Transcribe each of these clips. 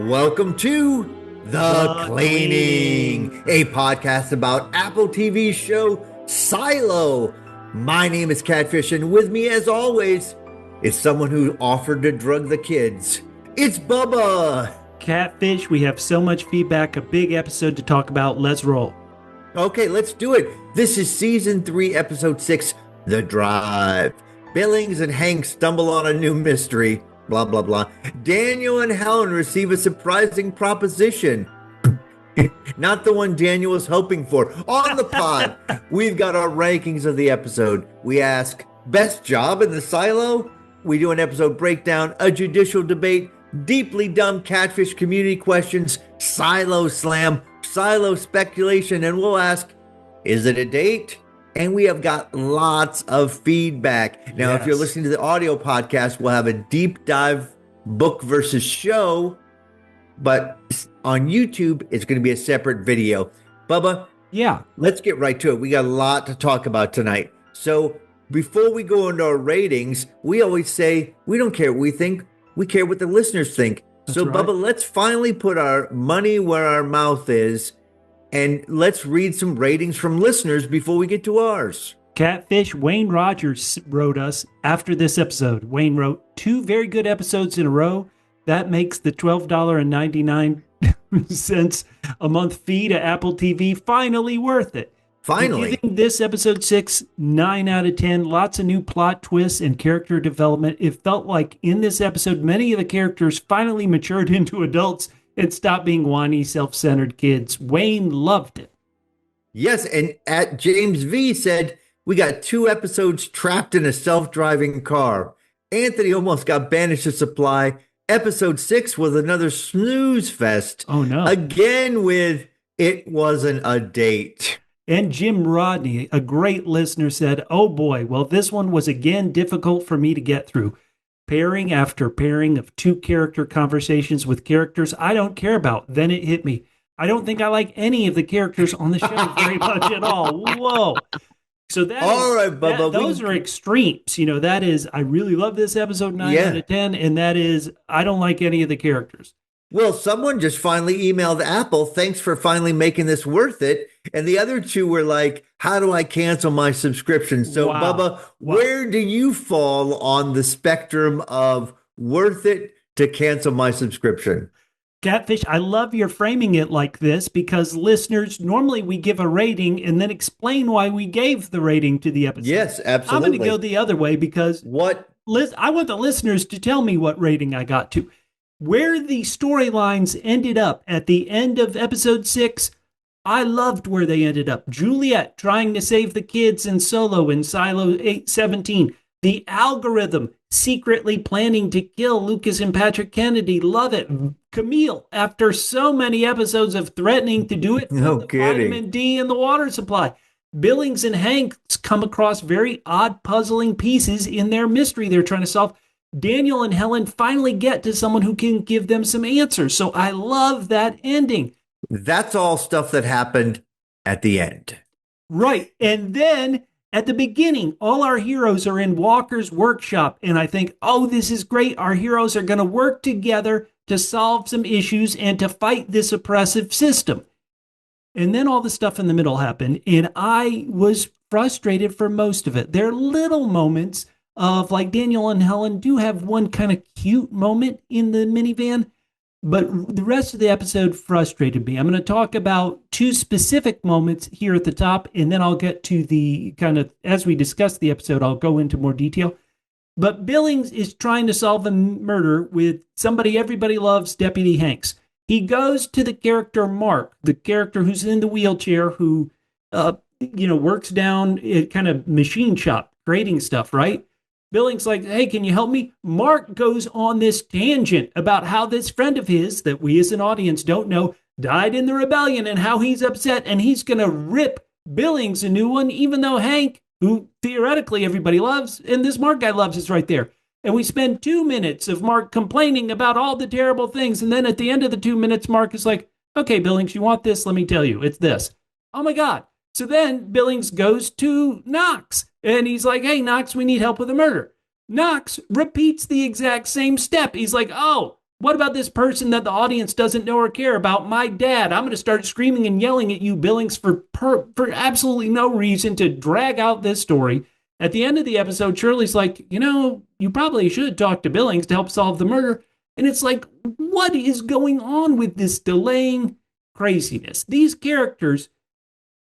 Welcome to The Cleaning, a podcast about Apple TV show Silo. My name is Catfish, and with me, as always, is someone who offered to drug the kids. It's Bubba. Catfish, we have so much feedback, a big episode to talk about. Let's roll. Okay, let's do it. This is Season 3, Episode 6, The Drive. Billings and Hank stumble on a new mystery. Blah, blah, blah. Daniel and Helen receive a surprising proposition. Not the one Daniel was hoping for. On the pod, we've got our rankings of the episode. We ask, best job in the silo? We do an episode breakdown, a judicial debate, deeply dumb Catfish community questions, silo slam, silo speculation, and we'll ask, is it a date? And we have got lots of feedback. Now, if you're listening to the audio podcast, we'll have a deep dive book versus show. But on YouTube, it's going to be a separate video. Bubba, let's get right to it. We got a lot to talk about tonight. So before we go into our ratings, we always say, we don't care what we think. We care what the listeners think. That's right. Bubba, let's finally put our money where our mouth is. And let's read some ratings from listeners before we get to ours. Catfish, Wayne Rogers wrote us after this episode. Wayne wrote, 2 very good episodes in a row. That makes the $12.99 a month fee to Apple TV finally worth it. Finally. Giving this episode 6, 9 out of 10. Lots of new plot twists and character development. It felt like in this episode, many of the characters finally matured into adults and stop being whiny, self-centered kids. Wayne loved it. Yes, and at James V said, we got 2 episodes trapped in a self-driving car. Anthony almost got banished to supply. Episode 6 was another snooze fest. Oh, no. Again with, it wasn't a date. And Jim Rodney, a great listener, said, oh boy, well, this one was again difficult for me to get through. Pairing after pairing of 2 character conversations with characters I don't care about. Then it hit me. I don't think I like any of the characters on the show very much at all. Whoa. So those are extremes. You know, that is, I really love this episode, 9 out of 10. And that is, I don't like any of the characters. Well, someone just finally emailed Apple, thanks for finally making this worth it. And the other 2 were like, how do I cancel my subscription? So, Bubba, where do you fall on the spectrum of worth it to cancel my subscription? Catfish, I love your framing it like this because listeners, normally we give a rating and then explain why we gave the rating to the episode. Yes, absolutely. I'm going to go the other way because I want the listeners to tell me what rating I got to. Where the storylines ended up at the end of episode 6, I loved where they ended up. Juliette trying to save the kids in Solo in Silo 817. The algorithm secretly planning to kill Lucas and Patrick Kennedy. Love it. Camille, after so many episodes of threatening to do it, no the kidding. vitamin D in the water supply. Billings and Hanks come across very odd, puzzling pieces in their mystery they're trying to solve. Daniel and Helen finally get to someone who can give them some answers. So I love that ending. That's all stuff that happened at the end. Right. And then at the beginning, all our heroes are in Walker's workshop. And I think, oh, this is great. Our heroes are going to work together to solve some issues and to fight this oppressive system. And then all the stuff in the middle happened. And I was frustrated for most of it. There are little moments of, like, Daniel and Helen do have one kind of cute moment in the minivan, but the rest of the episode frustrated me. I'm going to talk about 2 specific moments here at the top, and then I'll get to the kind of, as we discuss the episode, I'll go into more detail. But Billings is trying to solve a murder with somebody everybody loves, Deputy Hanks. He goes to the character Mark, the character who's in the wheelchair, who, works down at kind of machine shop, grading stuff, right? Billings like, hey, can you help me? Mark goes on this tangent about how this friend of his that we as an audience don't know died in the rebellion and how he's upset and he's going to rip Billings a new one, even though Hank, who theoretically everybody loves, and this Mark guy loves, is right there. And we spend 2 minutes of Mark complaining about all the terrible things. And then at the end of the 2 minutes, Mark is like, okay, Billings, you want this? Let me tell you, it's this. Oh my God. So then Billings goes to Knox and he's like, hey, Knox, we need help with a murder. Knox repeats the exact same step. He's like, oh, What about this person that the audience doesn't know or care about? My dad. I'm going to start screaming and yelling at you, Billings, for absolutely no reason to drag out this story. At the end of the episode, Shirley's like, you probably should talk to Billings to help solve the murder. And it's like, what is going on with this delaying craziness? These characters,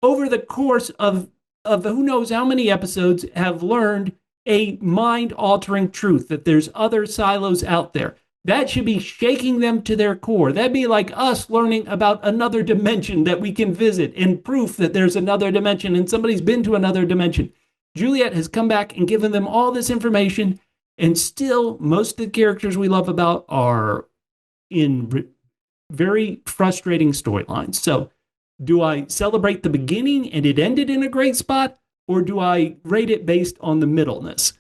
over the course of who knows how many episodes, have learned a mind-altering truth that there's other silos out there. That should be shaking them to their core. That'd be like us learning about another dimension that we can visit and proof that there's another dimension and somebody's been to another dimension. Juliette has come back and given them all this information, and still most of the characters we love about are in very frustrating storylines. So do I celebrate the beginning and it ended in a great spot, or do I rate it based on the middleness?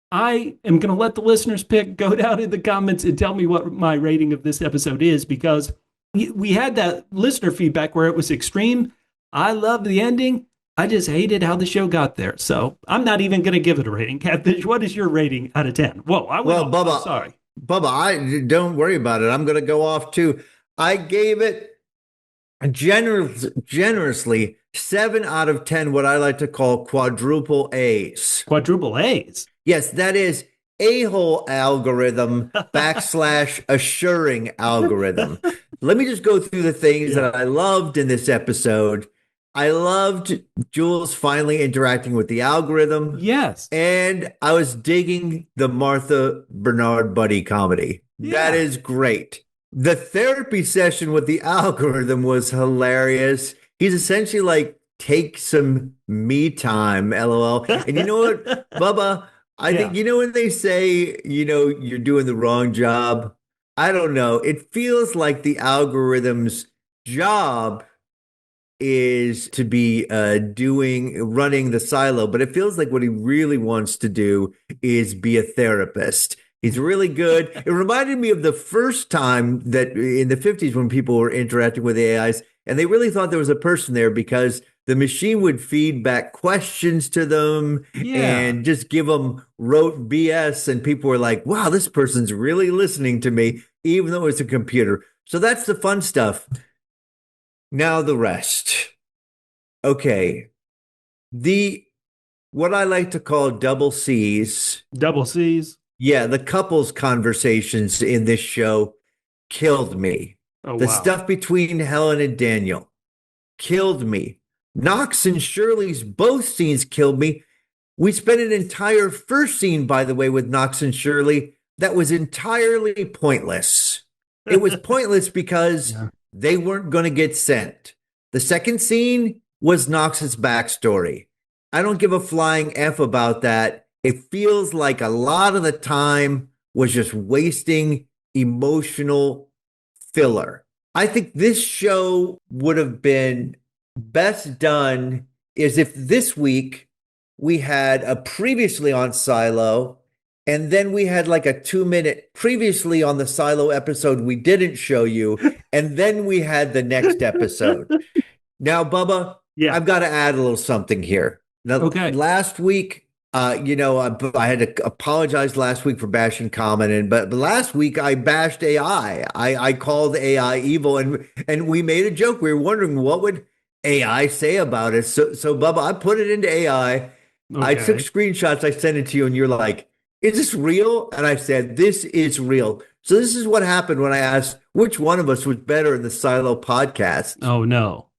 I am going to let the listeners pick. Go down in the comments and tell me what my rating of this episode is, because we had that listener feedback where it was extreme. I loved the ending. I just hated how the show got there. So I'm not even going to give it a rating. Catfish, what is your rating out of 10? Whoa, Bubba, sorry. Bubba, don't worry about it. I'm going to go off too. I gave it generously 7 out of 10, what I like to call quadruple A's. Quadruple A's? Yes, that is a-hole algorithm / assuring algorithm. Let me just go through the things that I loved in this episode. I loved Jules finally interacting with the algorithm. Yes. And I was digging the Martha Bernard buddy comedy. Yeah. That is great. The therapy session with the algorithm was hilarious. He's essentially like, take some me time, LOL. And you know what, Bubba? I think, when they say, you're doing the wrong job, I don't know. It feels like the algorithm's job is to be running the silo, but it feels like what he really wants to do is be a therapist. He's really good. It reminded me of the first time that in the 50s when people were interacting with AIs and they really thought there was a person there, because the machine would feed back questions to them and just give them rote BS. And people were like, wow, this person's really listening to me, even though it's a computer. So that's the fun stuff. Now the rest. Okay. What I like to call double C's. Double C's? Yeah, the couples conversations in this show killed me. Oh, the wow. stuff between Helen and Daniel killed me. Knox and Shirley's both scenes killed me. We spent an entire first scene, by the way, with Knox and Shirley that was entirely pointless. It was pointless because they weren't going to get sent. The second scene was Knox's backstory. I don't give a flying F about that. It feels like a lot of the time was just wasting emotional filler. I think this show would have been best done is if this week we had a previously on Silo, and then we had like a 2-minute previously on the Silo episode we didn't show you, and then we had the next episode. Now, Bubba, I've got to add a little something here. Now, last week, I had to apologize last week for bashing Common, but last week I bashed AI. I called AI evil, and we made a joke. We were wondering what would AI say about it. So Bubba, I put it into AI. I took screenshots. I sent it to you, and you're like, "Is this real?" And I said, "This is real." So this is what happened when I asked which one of us was better in the Silo podcast. Oh no!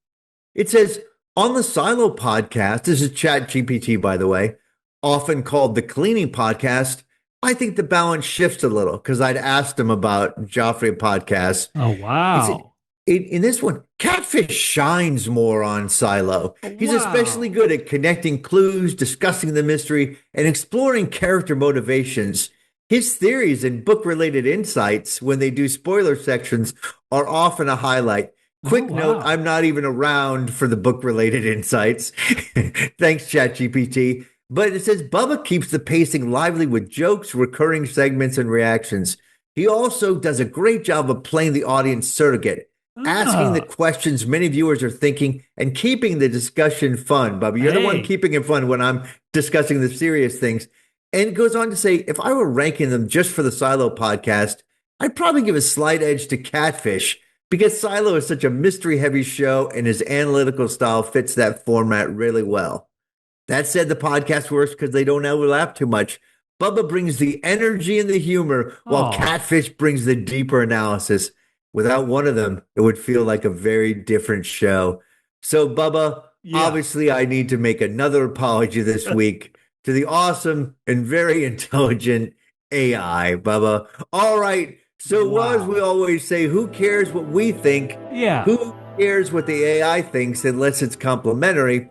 It says on the Silo podcast. This is ChatGPT, by the way, often called the cleaning podcast. I think the balance shifts a little because I'd asked him about Joffrey podcast. Oh wow! In this one, Catfish shines more on Silo. He's especially good at connecting clues, discussing the mystery, and exploring character motivations. His theories and book-related insights when they do spoiler sections are often a highlight. Quick note, I'm not even around for the book-related insights. Thanks, ChatGPT. But it says Bubba keeps the pacing lively with jokes, recurring segments, and reactions. He also does a great job of playing the audience surrogate, asking the questions many viewers are thinking and keeping the discussion fun. Bubba, you're the one keeping it fun when I'm discussing the serious things. And it goes on to say, if I were ranking them just for the Silo podcast, I'd probably give a slight edge to Catfish because Silo is such a mystery-heavy show and his analytical style fits that format really well. That said, the podcast works because they don't overlap too much. Bubba brings the energy and the humor, while Oh, Catfish brings the deeper analysis. Without one of them, it would feel like a very different show. So, Bubba, yeah. obviously, I need to make another apology this week to the awesome and very intelligent AI, Bubba. All right. So, as we Wow. always say, who cares what we think? Yeah. Who cares what the AI thinks unless it's complimentary?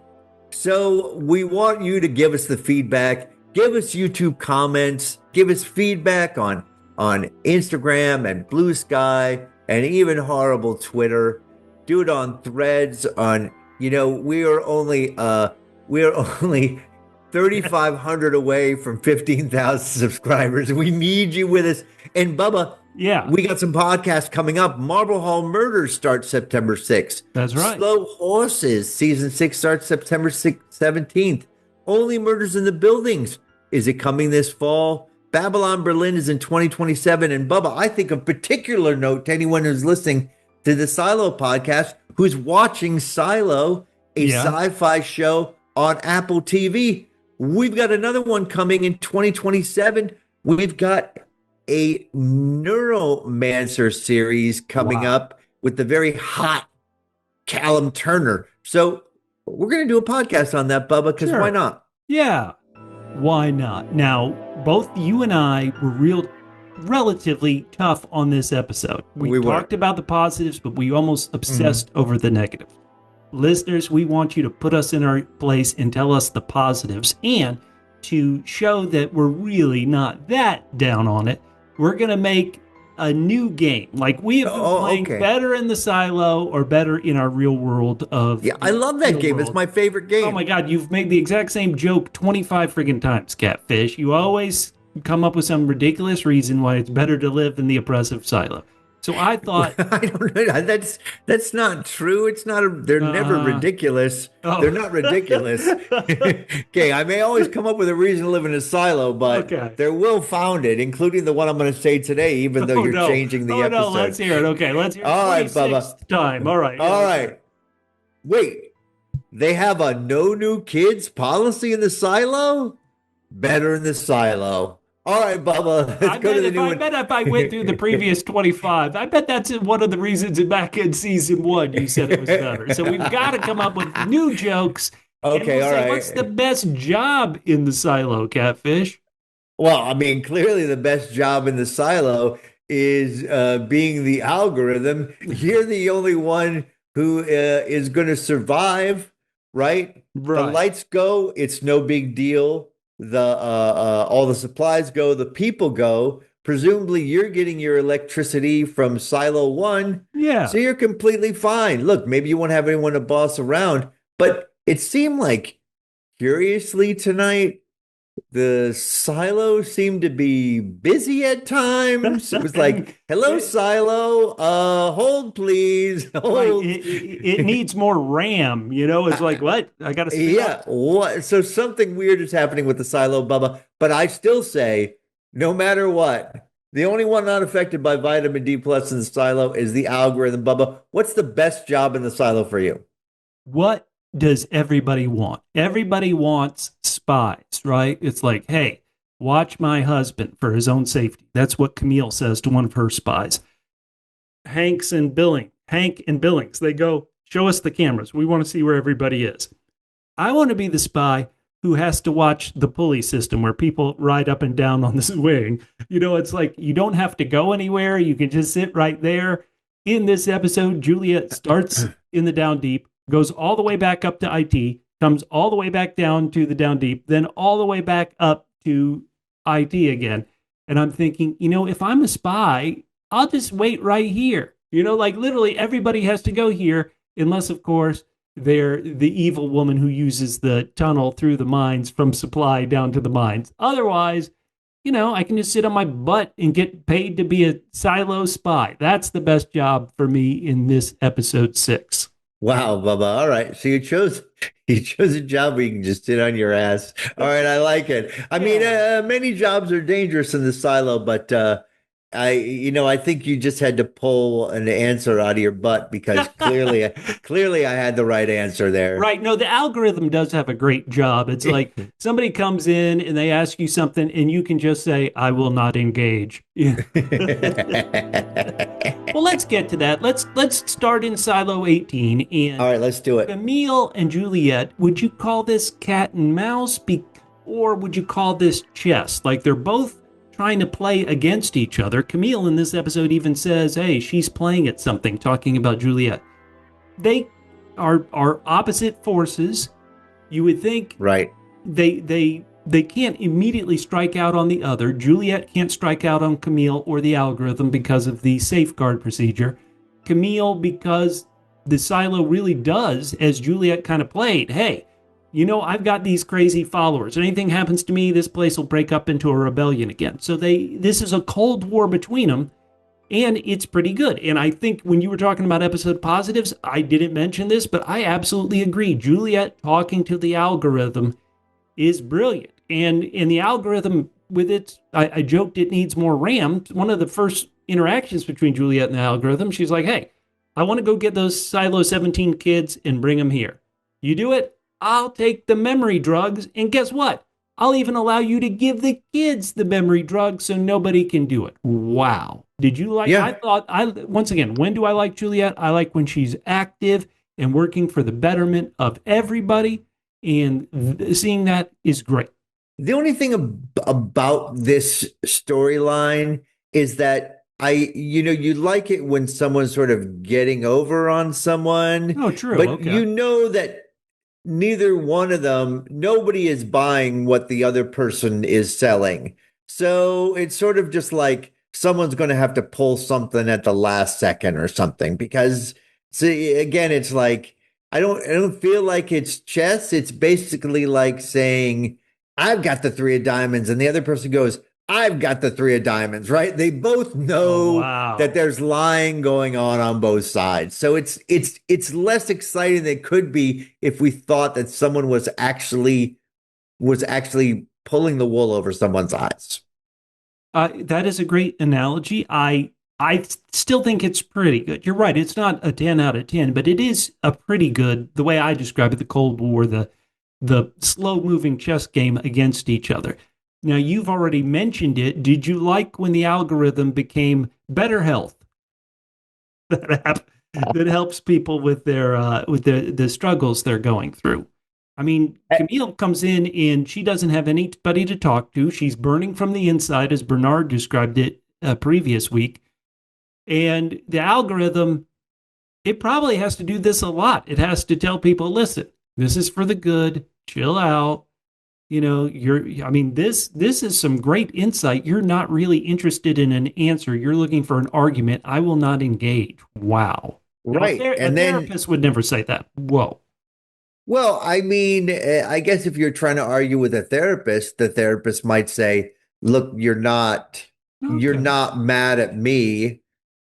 So we want you to give us the feedback, give us YouTube comments, give us feedback on Instagram and Blue Sky and even horrible Twitter. Do it on Threads on, we are only 3,500 away from 15,000 subscribers. We need you with us. And Bubba, Yeah. we got some podcasts coming up. Marble Hall Murders starts September 6th. That's right. Slow Horses season 6 starts September 17th. Only Murders in the Buildings. Is it coming this fall? Babylon Berlin is in 2027. And Bubba, I think of particular note to anyone who's listening to the Silo podcast, who's watching Silo, a Yeah. sci-fi show on Apple TV. We've got another one coming in 2027. We've got a Neuromancer series coming Wow. up with the very hot Callum Turner. So we're going to do a podcast on that, Bubba, because Sure. why not? Yeah. Why not? Now, both you and I were relatively tough on this episode. We We were. talked about the positives, but we almost obsessed over the negative. Listeners, we want you to put us in our place and tell us the positives. And to show that we're really not that down on it, we're going to make a new game. Like we have been playing okay. better in the silo or better in our real world of. Yeah, I love that real game. world. It's my favorite game. Oh my God, you've made the exact same joke 25 friggin' times, Catfish. You always come up with some ridiculous reason why it's better to live in the oppressive silo. So I thought, I don't know. That's not true. It's not. They're never ridiculous. oh. They're not ridiculous. Okay, I may always come up with a reason to live in a silo, but Okay. they're well founded, including the one I'm going to say today. Even though you're changing the episode. No, let's hear it. Okay, let's hear it. All right, 26th time. All right. All right. Wait, they have a no new kids policy in the silo? Better in the silo. All right, Bubba, let's go to the new one. I bet if I went through the previous 25, I bet that's one of the reasons back in season 1 you said it was better. So we've got to come up with new jokes. Okay, all right. What's the best job in the silo, Catfish? Well, I mean, clearly the best job in the silo is being the algorithm. You're the only one who is going to survive, right? Right. The lights go, it's no big deal. The all the supplies go, the people go. Presumably, you're getting your electricity from Silo 1. Yeah. So you're completely fine. Look, maybe you won't have anyone to boss around, but it seemed like, curiously tonight, the silo seemed to be busy at times. It was like, hello, silo. Hold, please. Hold. Right. It needs more RAM. It's like, what? I got to Yeah. What? So something weird is happening with the silo, Bubba. But I still say, no matter what, the only one not affected by vitamin D plus in the silo is the algorithm, Bubba. What's the best job in the silo for you? What does everybody want? Everybody wants spies, right? It's like, hey, watch my husband for his own safety. That's what Camille says to one of her spies. Hank and Billings, they go, show us the cameras. We want to see where everybody is. I want to be the spy who has to watch the pulley system where people ride up and down on this wing. It's like you don't have to go anywhere. You can just sit right there. In this episode, Juliette starts in the down deep, goes all the way back up to IT, comes all the way back down to the down deep, then all the way back up to IT again. And I'm thinking, if I'm a spy, I'll just wait right here. Like literally everybody has to go here, unless, of course, they're the evil woman who uses the tunnel through the mines from supply down to the mines. Otherwise, I can just sit on my butt and get paid to be a silo spy. That's the best job for me in this episode 6. Wow, Bubba. All right. So you chose a job where you can just sit on your ass. All right, I like it. I mean, many jobs are dangerous in the silo, but I think you just had to pull an answer out of your butt because clearly I had the right answer there. Right. No, the algorithm does have a great job. It's like somebody comes in and they ask you something, and you can just say, I will not engage. Yeah. Well, let's get to that. Let's start in Silo 18. All And right, let's do it. Camille and Juliette, would you call this cat and mouse? Or would you call this chess? Like they're both trying to play against each other. Camille in this episode even says, hey, she's playing at something, talking about Juliette. They are opposite forces. You would think Right. they can't immediately strike out on the other. Juliette can't strike out on Camille or the algorithm because of the safeguard procedure. Camille, because the silo really does, as Juliette kind of played, hey, I've got these crazy followers. Anything happens to me, this place will break up into a rebellion again. So this is a cold war between them, and it's pretty good. And I think when you were talking about episode positives, I didn't mention this, but I absolutely agree. Juliette talking to the algorithm is brilliant. And in the algorithm with its, I joked it needs more RAM. One of the first interactions between Juliette and the algorithm, she's like, hey, I want to go get those Silo 17 kids and bring them here. You do it, I'll take the memory drugs. And guess what? I'll even allow you to give the kids the memory drugs so nobody can do it. Wow. Did you like, Yeah. once again, when do I like Juliette? I like when she's active and working for the betterment of everybody. And seeing that is great. The only thing about this storyline is that you like it when someone's sort of getting over on someone, Oh, true. but Okay. you know that neither one of them, nobody is buying what the other person is selling. So it's sort of just like someone's going to have to pull something at the last second or something because see, again, it's like I don't feel like it's chess. It's basically like saying, I've got the three of diamonds, and the other person goes, I've got the three of diamonds, right? They both Oh, know that wow. there's lying going on both sides. So it's less exciting than it could be if we thought that someone was actually pulling the wool over someone's eyes. That is a great analogy. I still think it's pretty good. You're right. It's not a 10 out of 10, but it is a pretty good, the way I describe it, the Cold War, the slow moving chess game against each other. Now, you've already mentioned it. Did you like when the algorithm became better health that helps people with the struggles they're going through? I mean, Camille comes in and she doesn't have anybody to talk to. She's burning from the inside, as Bernard described it previous week. And the algorithm, it probably has to do this a lot. It has to tell people, listen, this is for the good, chill out. This is some great insight. You're not really interested in an answer. You're looking for an argument. I will not engage. Wow. Now, Right. a And then, therapist would never say that. Whoa. well, I mean, I guess if you're trying to argue with a therapist, the therapist might say, look, you're Okay. not mad at me.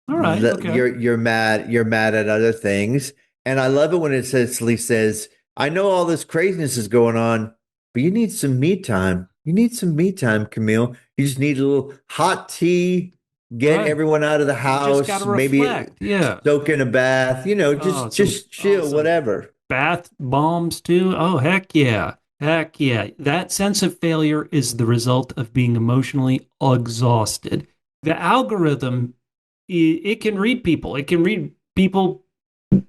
All right. Okay. You're mad at other things. And I love it when it says, I know all this craziness is going on, but you need some me time. You need some me time, Camille. You just need a little hot tea, get Right. everyone out of the You just got to house, maybe reflect. Yeah. soak in a bath, Oh, just chill, some whatever. bath bombs too. Oh, heck yeah. Heck yeah. That sense of failure is the result of being emotionally exhausted. The algorithm, it can read people. It can read people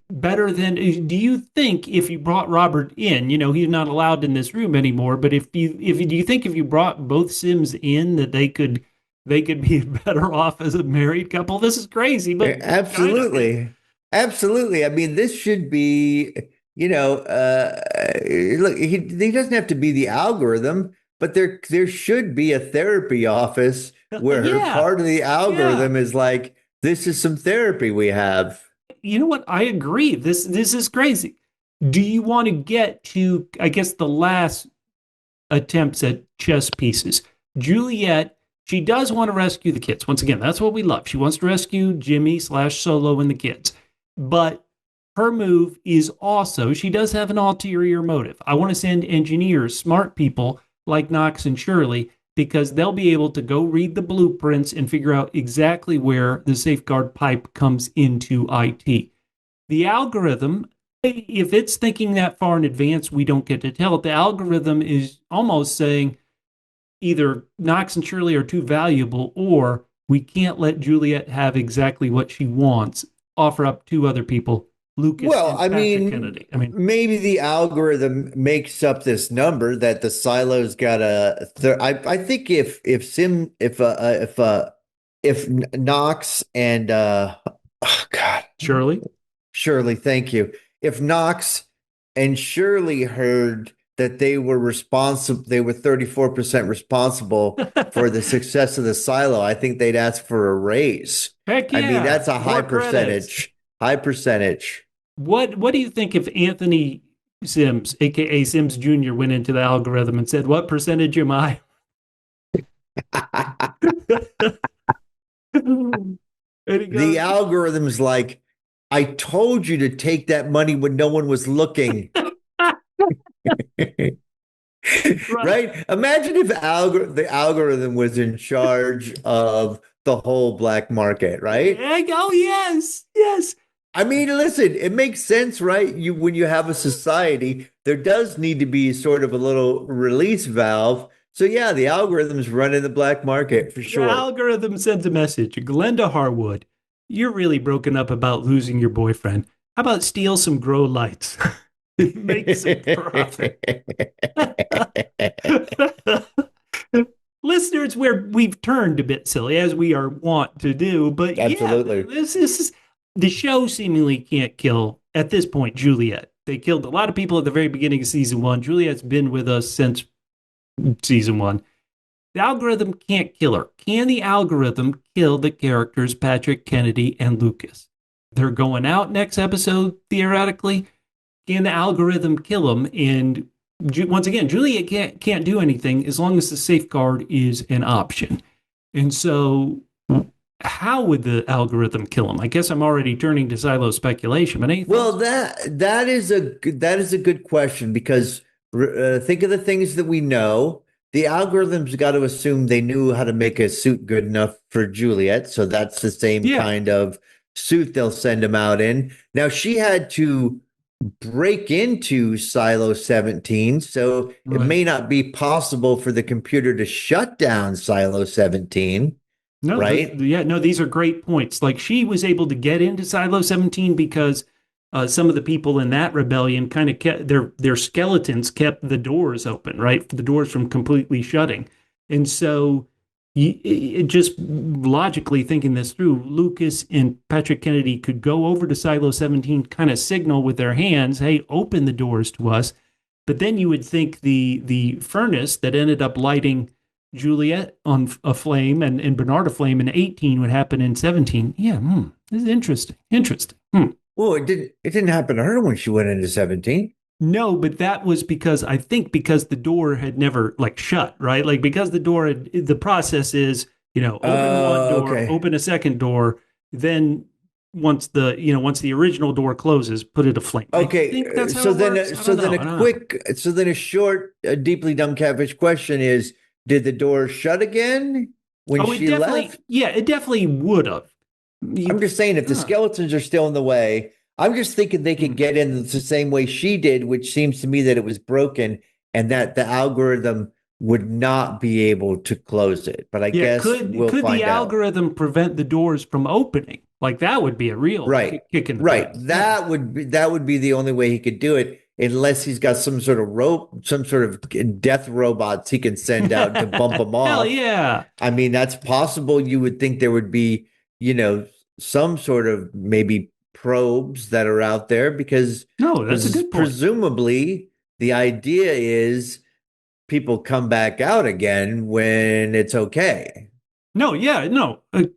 better than. Do you think if you brought Robert in, he's not allowed in this room anymore, but do you think if you brought both Sims in that they could be better off as a married couple? This is crazy, but kind of. Absolutely. Absolutely. I mean, this should be, look, he doesn't have to be the algorithm, but there should be a therapy office where Yeah. part of the Yeah. algorithm is like, this is some therapy we have. You know what? I agree. This is crazy. Do you want to get to, I guess, the last attempts at chess pieces? Juliette, she does want to rescue the kids. Once again, that's what we love. She wants to rescue Jimmy slash Solo and the kids. But her move is also, she does have an ulterior motive. I want to send engineers, smart people like Knox and Shirley because they'll be able to go read the blueprints and figure out exactly where the safeguard pipe comes into IT. The algorithm, if it's thinking that far in advance, we don't get to tell it. The algorithm is almost saying either Knox and Shirley are too valuable, or we can't let Juliette have exactly what she wants. Offer up two other people, Lucas Well, and Patrick Kennedy. I mean, maybe the algorithm makes up this number that the silo's got I think if Knox and oh God, Shirley. Shirley, thank you. If Knox and Shirley heard that they were 34% responsible for the success of the silo, I think they'd ask for a raise. Heck yeah. I mean, that's a high More credits. percentage. High percentage. What do you think if Anthony Sims, aka Sims Jr., went into the algorithm and said, "What percentage am I?" And he goes, The algorithm's like, I told you to take that money when no one was looking. Right? Imagine if the algorithm was in charge of the whole black market, right? Oh, yes, yes. I mean, listen, it makes sense, right? When you have a society, there does need to be sort of a little release valve. So yeah, the algorithm's running the black market for The sure. algorithm sends a message. Glenda Harwood, you're really broken up about losing your boyfriend. How about steal some grow lights? Make some profit. Listeners, we've turned a bit silly, as we are wont to do, but Absolutely. yeah, this is the show seemingly can't kill at this point Juliette. They killed a lot of people at the very beginning of season one. Juliette's been with us since season one. The algorithm can't kill her. Can the algorithm kill the characters Patrick, Kennedy, and Lucas? They're going out next episode, theoretically. Can the algorithm kill them? And once again, Juliette can't do anything as long as the safeguard is an option. And so how would the algorithm kill them? I guess I'm already turning to silo speculation, but anything? Well, that is a good question because think of the things that we know. The algorithm's got to assume they knew how to make a suit good enough for Juliette, so that's the same kind of suit they'll send him out in. Now she had to break into Silo 17, so it may not be possible for the computer to shut down Silo 17. No, right? These are great points. Like she was able to get into Silo 17 because some of the people in that rebellion kind of kept their skeletons kept the doors open, right? The doors from completely shutting. And so just logically thinking this through, Lucas and Patrick Kennedy could go over to Silo 17, kind of signal with their hands, hey, open the doors to us. But then you would think the furnace that ended up lighting Juliette on a flame and Bernard aflame in 18 would happen in 17. Yeah, this is interesting. Well, it didn't happen to her when she went into 17. No, but that was because the door had never shut, right? Like because the process is, open one door, open a second door, then once the original door closes, put it aflame. Okay, so then a short, deeply dumb catfish question is: did the door shut again when she left? Yeah, it definitely would have. I'm just saying, if the skeletons are still in the way, I'm just thinking they could get in the same way she did, which seems to me that it was broken and that the algorithm would not be able to close it. But I guess we'll find out. Could the algorithm prevent the doors from opening? Like that would be a real kick in the butt. That would be the only way he could do it, unless he's got some sort of death robots he can send out to bump them off. Hell yeah. I mean, that's possible. You would think there would be, some sort of maybe probes that are out there because that's a good point. Presumably the idea is people come back out again when it's okay.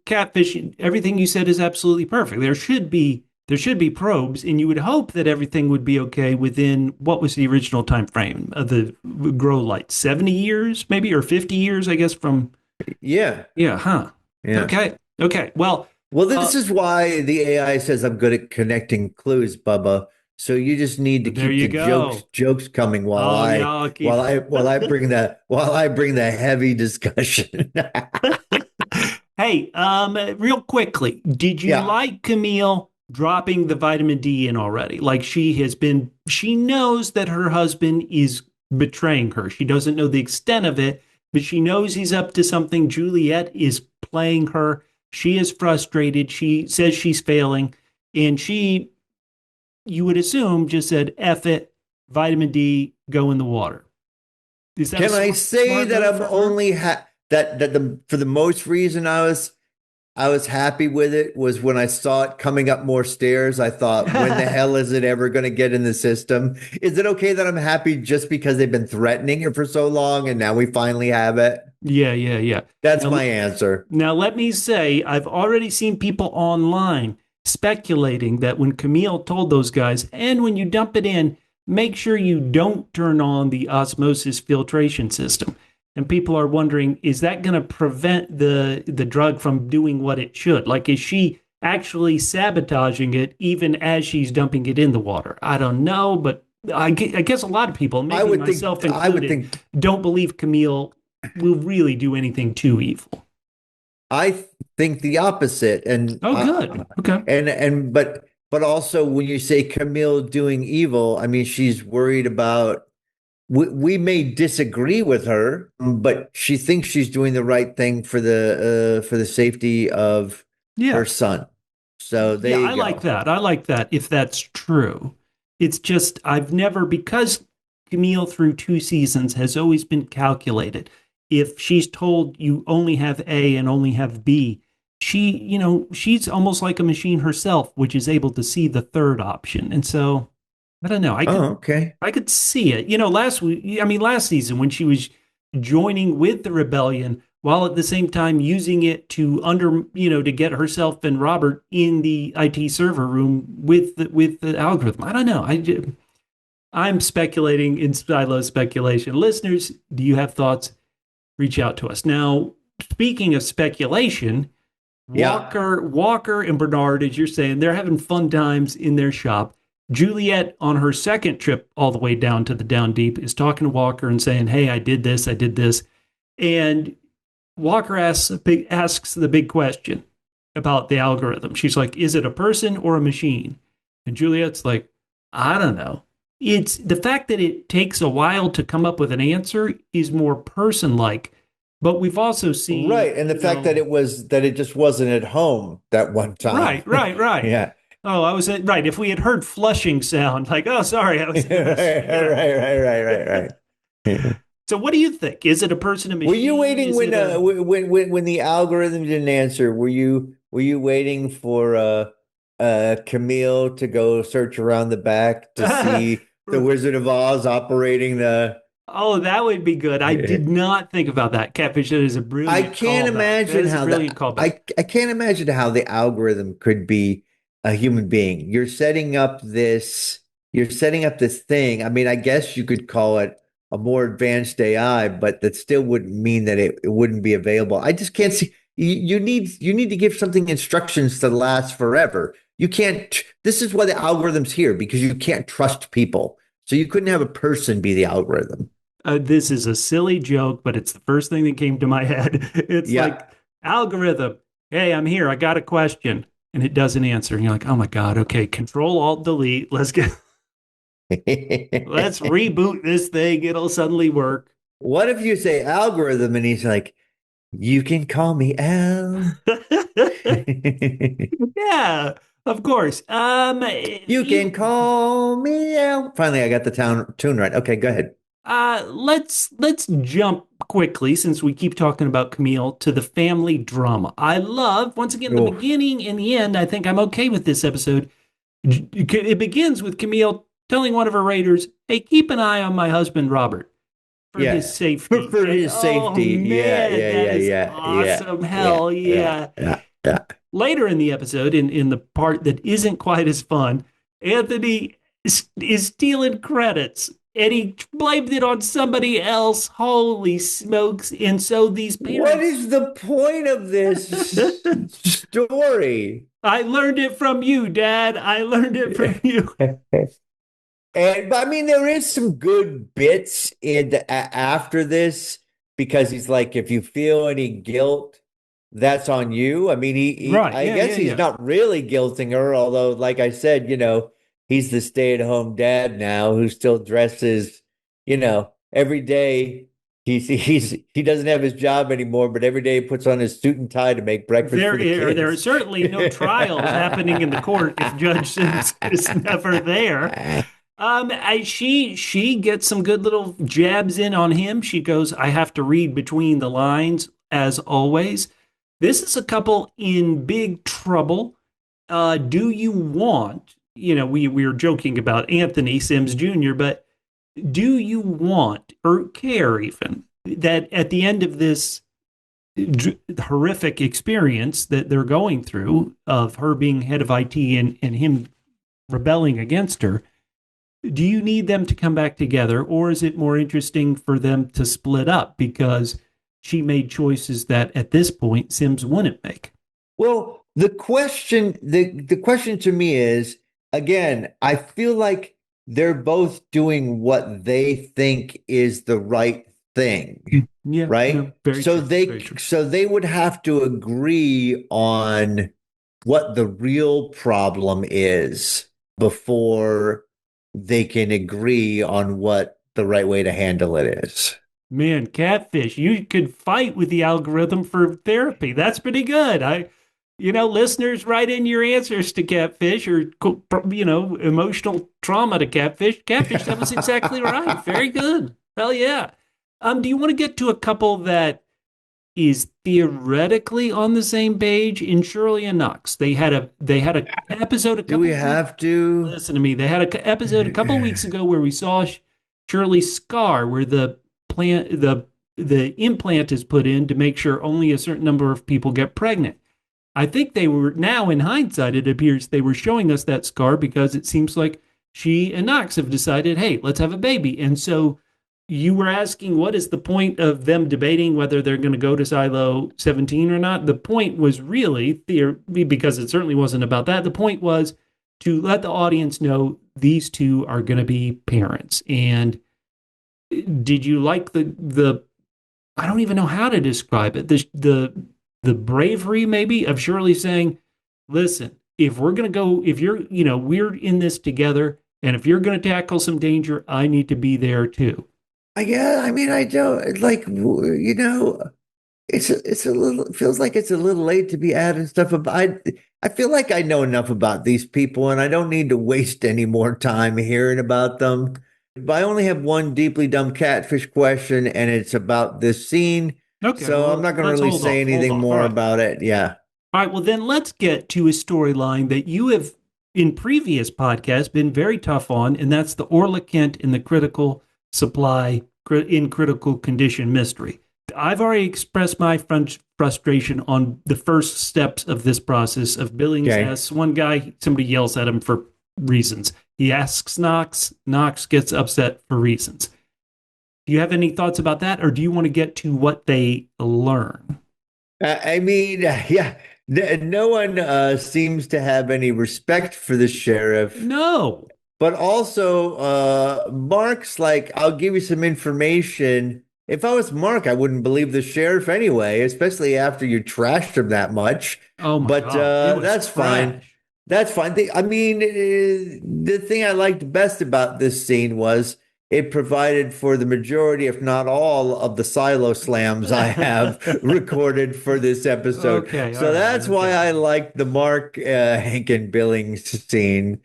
Catfish, everything you said is absolutely perfect. There should be probes, and you would hope that everything would be okay within what was the original time frame of the grow light, 70 years maybe, or 50 years, I guess, from okay. Well, this is why the AI says I'm good at connecting clues, Bubba. So you just need to There keep you the go. jokes coming while Oh yeah, I I'll keep. while I bring the heavy discussion. Hey, real quickly, did you Yeah. like Camille dropping the vitamin D in already? Like she knows that her husband is betraying her. She doesn't know the extent of it, but she knows he's up to something. Juliette is playing her. She is frustrated. She says she's failing, and you would assume, just said, F it, vitamin D, go in the water. Is that a Can I say smart that move I'm for her? only that the for the most reason I was happy with it was when I saw it coming up more stairs. I thought, when the hell is it ever going to get in the system? Is it okay that I'm happy just because they've been threatening it for so long and now we finally have it? Yeah, yeah, yeah. That's Now, my answer. now, let me say, I've already seen people online speculating that when Camille told those guys, and when you dump it in, make sure you don't turn on the osmosis filtration system. And people are wondering, is that going to prevent the drug from doing what it should? Like, is she actually sabotaging it even as she's dumping it in the water? I don't know, but I guess a lot of people, maybe myself I would included, think don't believe Camille will really do anything too evil. I think the opposite. Oh, good. Okay. But also when you say Camille doing evil, I mean she's worried about we may disagree with her, but she thinks she's doing the right thing for the safety of her Yeah. son. So there Yeah, you I like go. that. I like that if that's true. It's just, I've never, because Camille through two seasons has always been calculated. If she's told you only have A and only have B, she's almost like a machine herself, which is able to see the third option. And so, I don't know. Oh, okay. I could see it. Last season when she was joining with the rebellion while at the same time using it to get herself and Robert in the IT server room with the algorithm. I don't know. I'm speculating in silo speculation. Listeners, do you have thoughts? Reach out to us. Now, speaking of speculation, Yeah. Walker and Bernard, as you're saying, they're having fun times in their shop. Juliette, on her second trip all the way down to the down deep, is talking to Walker and saying, "Hey, I did this, I did this," and Walker asks the big question about the algorithm. She's like, "Is it a person or a machine?" And Juliette's like, "I don't know." It's the fact that it takes a while to come up with an answer is more person-like, but we've also seen, Right. And the fact that it just wasn't at home that one time. right, right, right. Yeah. Oh, I was right. If we had heard flushing sound, like, oh, sorry, I was, Right, right. So, what do you think? Is it a person, a Were you machine? waiting Is it a when the algorithm didn't answer? Were you waiting for Camille to go search around the back to see the Wizard of Oz operating the? Oh, that would be good. I did not think about that. Catfish, that is a I brilliant can't callback. That imagine is a how brilliant callback. I can't imagine how the algorithm could be a human being. You're setting up this thing. I mean, I guess you could call it a more advanced AI, but that still wouldn't mean that it wouldn't be available. I just can't see you need to give something instructions to last forever. You can't this is why the algorithm's here, because you can't trust people. So you couldn't have a person be the algorithm. This is a silly joke, but it's the first thing that came to my head. It's Yeah. like algorithm. Hey, I'm here. I got a question, and it doesn't answer. And you're like, oh my god. Okay, Control Alt Delete. Let's reboot this thing. It'll suddenly work. What if you say algorithm and he's like, you can call me Al. Yeah, of course. You can call me Al. Finally, I got the tune right. Okay, go ahead. Let's jump quickly, since we keep talking about Camille, to the family drama. I love, once again, the Oh, beginning and the end. I think I'm okay with this episode. It begins with Camille telling one of her raiders, "Hey, keep an eye on my husband Robert for his yeah. safety." For And his oh safety. Yeah, man, yeah, that yeah, is yeah, yeah, awesome. yeah, Hell yeah, yeah. yeah, yeah. Later in the episode, in the part that isn't quite as fun, Anthony is stealing credits, and he blamed it on somebody else. Holy smokes. And so these What parents, is the point of this story? I learned it from you, Dad. I learned it from you. But I mean, there is some good bits after this because he's like, if you feel any guilt, that's on you. I mean, Right. I Yeah, guess yeah, he's yeah. not really guilting her, although, like I said, he's the stay-at-home dad now who still dresses, every day. He doesn't have his job anymore, but every day he puts on his suit and tie to make breakfast for the There are kids. certainly no trials happening in the court if Judge Sims is never there. She gets some good little jabs in on him. She goes, "I have to read between the lines as always." This is a couple in big trouble. Do you want? We were joking about Anthony Sims Jr., but do you want or care even that at the end of this horrific experience that they're going through of her being head of IT and him rebelling against her, do you need them to come back together, or is it more interesting for them to split up because she made choices that at this point Sims wouldn't make? Well, the question to me is, again, I feel like they're both doing what they think is the right thing, Yeah, right? no, very So true, they very true. so they would have to agree on what the real problem is before they can agree on what the right way to handle it is. Man, Catfish, you could fight with the algorithm for therapy. That's pretty good. Listeners, write in your answers to Catfish or, emotional trauma to Catfish. Catfish, that was exactly right. Very good. Hell yeah. Do you want to get to a couple that is theoretically on the same page in Shirley and Knox? They had a episode a Do we couple weeks. have to? Listen to me. They had a episode a couple weeks ago where we saw Shirley's scar, where the implant is put in to make sure only a certain number of people get pregnant. I think they were now in hindsight, it appears they were showing us that scar because it seems like she and Knox have decided, hey, let's have a baby. And so you were asking what is the point of them debating whether they're going to go to Silo 17 or not? The point was really, because it certainly wasn't about that. The point was to let the audience know these two are going to be parents. And did you like the I don't even know how to describe it. The bravery maybe of Shirley saying, "Listen, if we're going to go, if you're, we're in this together, and if you're going to tackle some danger, I need to be there too." Yeah, I mean, I don't like, it's a little, it feels like it's a little late to be adding stuff about. I feel like I know enough about these people and I don't need to waste any more time hearing about them. But I only have one deeply dumb catfish question, and it's about this scene. Okay, So I'm well, not going to let's really hold say off. Hold anything off. All more right. about it. Yeah. All right, well, then let's get to a storyline that you have in previous podcasts been very tough on, and that's the Orla Kent in the critical supply in critical condition mystery. I've already expressed my frustration on the first steps of this process of Billings Okay. asks one guy, somebody yells at him for reasons. He asks Knox, Knox gets upset for reasons. Do you have any thoughts about that, or do you want to get to what they learn? I mean, yeah, no one seems to have any respect for the sheriff. No. But also, Mark's like, I'll give you some information. If I was Mark, I wouldn't believe the sheriff anyway, especially after you trashed him that much. Oh my But God. It was that's fine. trash. That's fine. I mean, the thing I liked best about this scene was it provided for the majority, if not all, of the silo slams I have recorded for this episode. Okay, all So right, that's why I okay. liked the Mark Hank and Billings scene.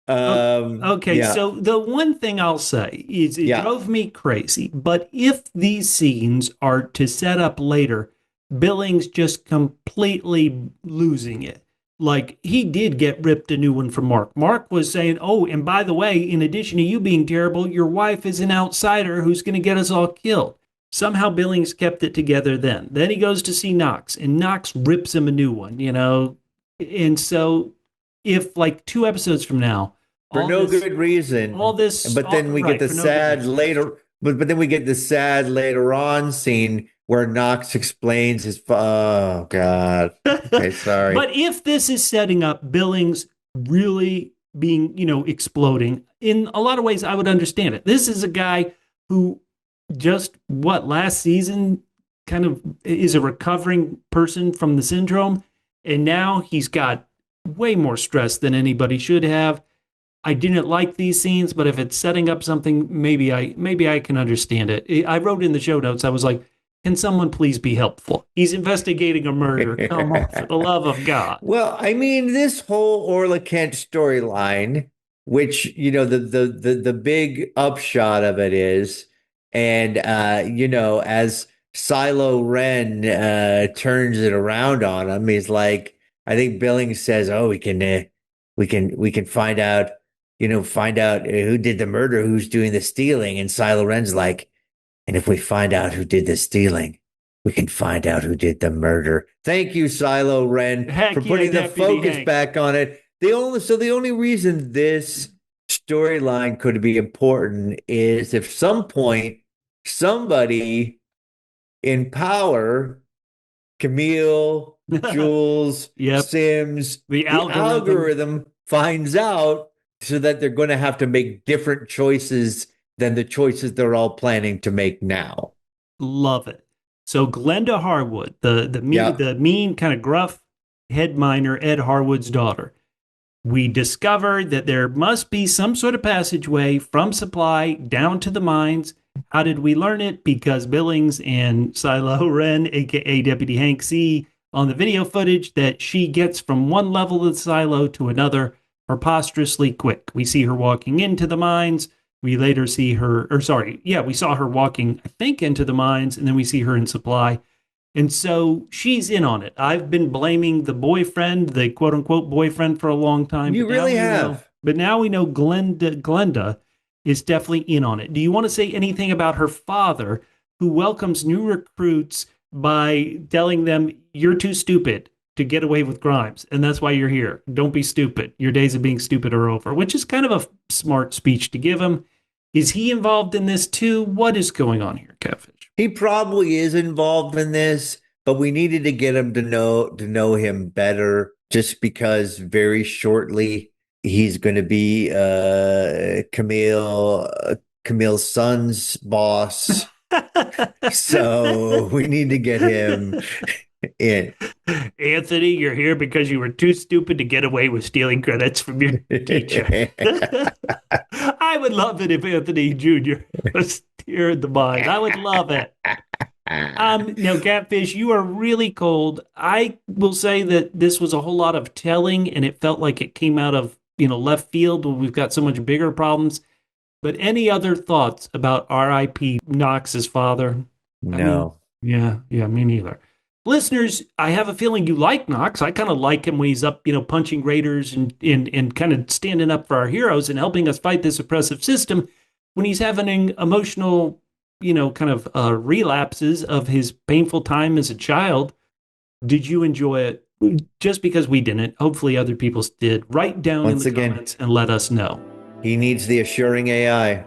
Okay, Yeah, so the one thing I'll say is it yeah. drove me crazy, but if these scenes are to set up later, Billings just completely losing it. Like he did get ripped a new one from Mark. Mark was saying, "Oh, and by the way, in addition to you being terrible, your wife is an outsider who's going to get us all killed." Somehow Billings kept it together then. Then he goes to see Knox, and Knox rips him a new one. And so if like 2 episodes from now, For all no this good reason. But then we get right the for no good sad reason. That's true. later, but then we get the sad later on scene where Knox explains oh God. Okay, sorry. But if this is setting up Billings really being, exploding. In a lot of ways, I would understand it. This is a guy who just last season kind of is a recovering person from the syndrome. And now he's got way more stress than anybody should have. I didn't like these scenes, but if it's setting up something, maybe I can understand it. I wrote in the show notes, I was like, can someone please be helpful? He's investigating a murder. Come on, for the love of God. Well, I mean, this whole Orla Kent storyline, which, the big upshot of it is, and as Silo Ren turns it around on him, he's like, I think Billings says, "Oh, we can find out, who did the murder, who's doing the stealing," and Silo Ren's like, "And if we find out who did the stealing, we can find out who did the murder." Thank you, Silo Ren, for putting the focus back on it. The only reason this storyline could be important is if some point somebody in power, Camille, Jules, Sims, the algorithm finds out, so that they're going to have to make different choices than the choices they're all planning to make now. Love it. So Glenda Harwood, the mean kind of gruff head miner, Ed Harwood's daughter. We discovered that there must be some sort of passageway from supply down to the mines. How did we learn it? Because Billings and Silo Ren, aka Deputy Hank, see on the video footage that she gets from one level of the silo to another preposterously quick. We see her walking into the mines. We later see her, we saw her walking, I think, into the mines, and then we see her in supply. And so she's in on it. I've been blaming the boyfriend, the quote unquote boyfriend, for a long time. You really have. But now we know Glenda is definitely in on it. Do you want to say anything about her father, who welcomes new recruits by telling them, "You're too stupid to get away with crimes, and that's why you're here. Don't be stupid. Your days of being stupid are over," which is kind of a smart speech to give him. Is he involved in this too? What is going on here, Catfish? He probably is involved in this, but we needed to get him to know him better, just because very shortly he's going to be Camille's son's boss. So we need to get him in. Anthony, you're here because you were too stupid to get away with stealing credits from your teacher. I would love it if Anthony Jr. was here in the mines. I would love it. Now, Catfish, you are really cold. I will say that this was a whole lot of telling, and it felt like it came out of left field when we've got so much bigger problems. But any other thoughts about R.I.P. Knox's father? No. Yeah, me neither. Listeners, I have a feeling you like Knox. I kind of like him when he's up, punching raiders and kind of standing up for our heroes and helping us fight this oppressive system. When he's having emotional, relapses of his painful time as a child. Did you enjoy it? Just because we didn't, hopefully other people did. Write down in the comments and let us know. He needs the assuring AI.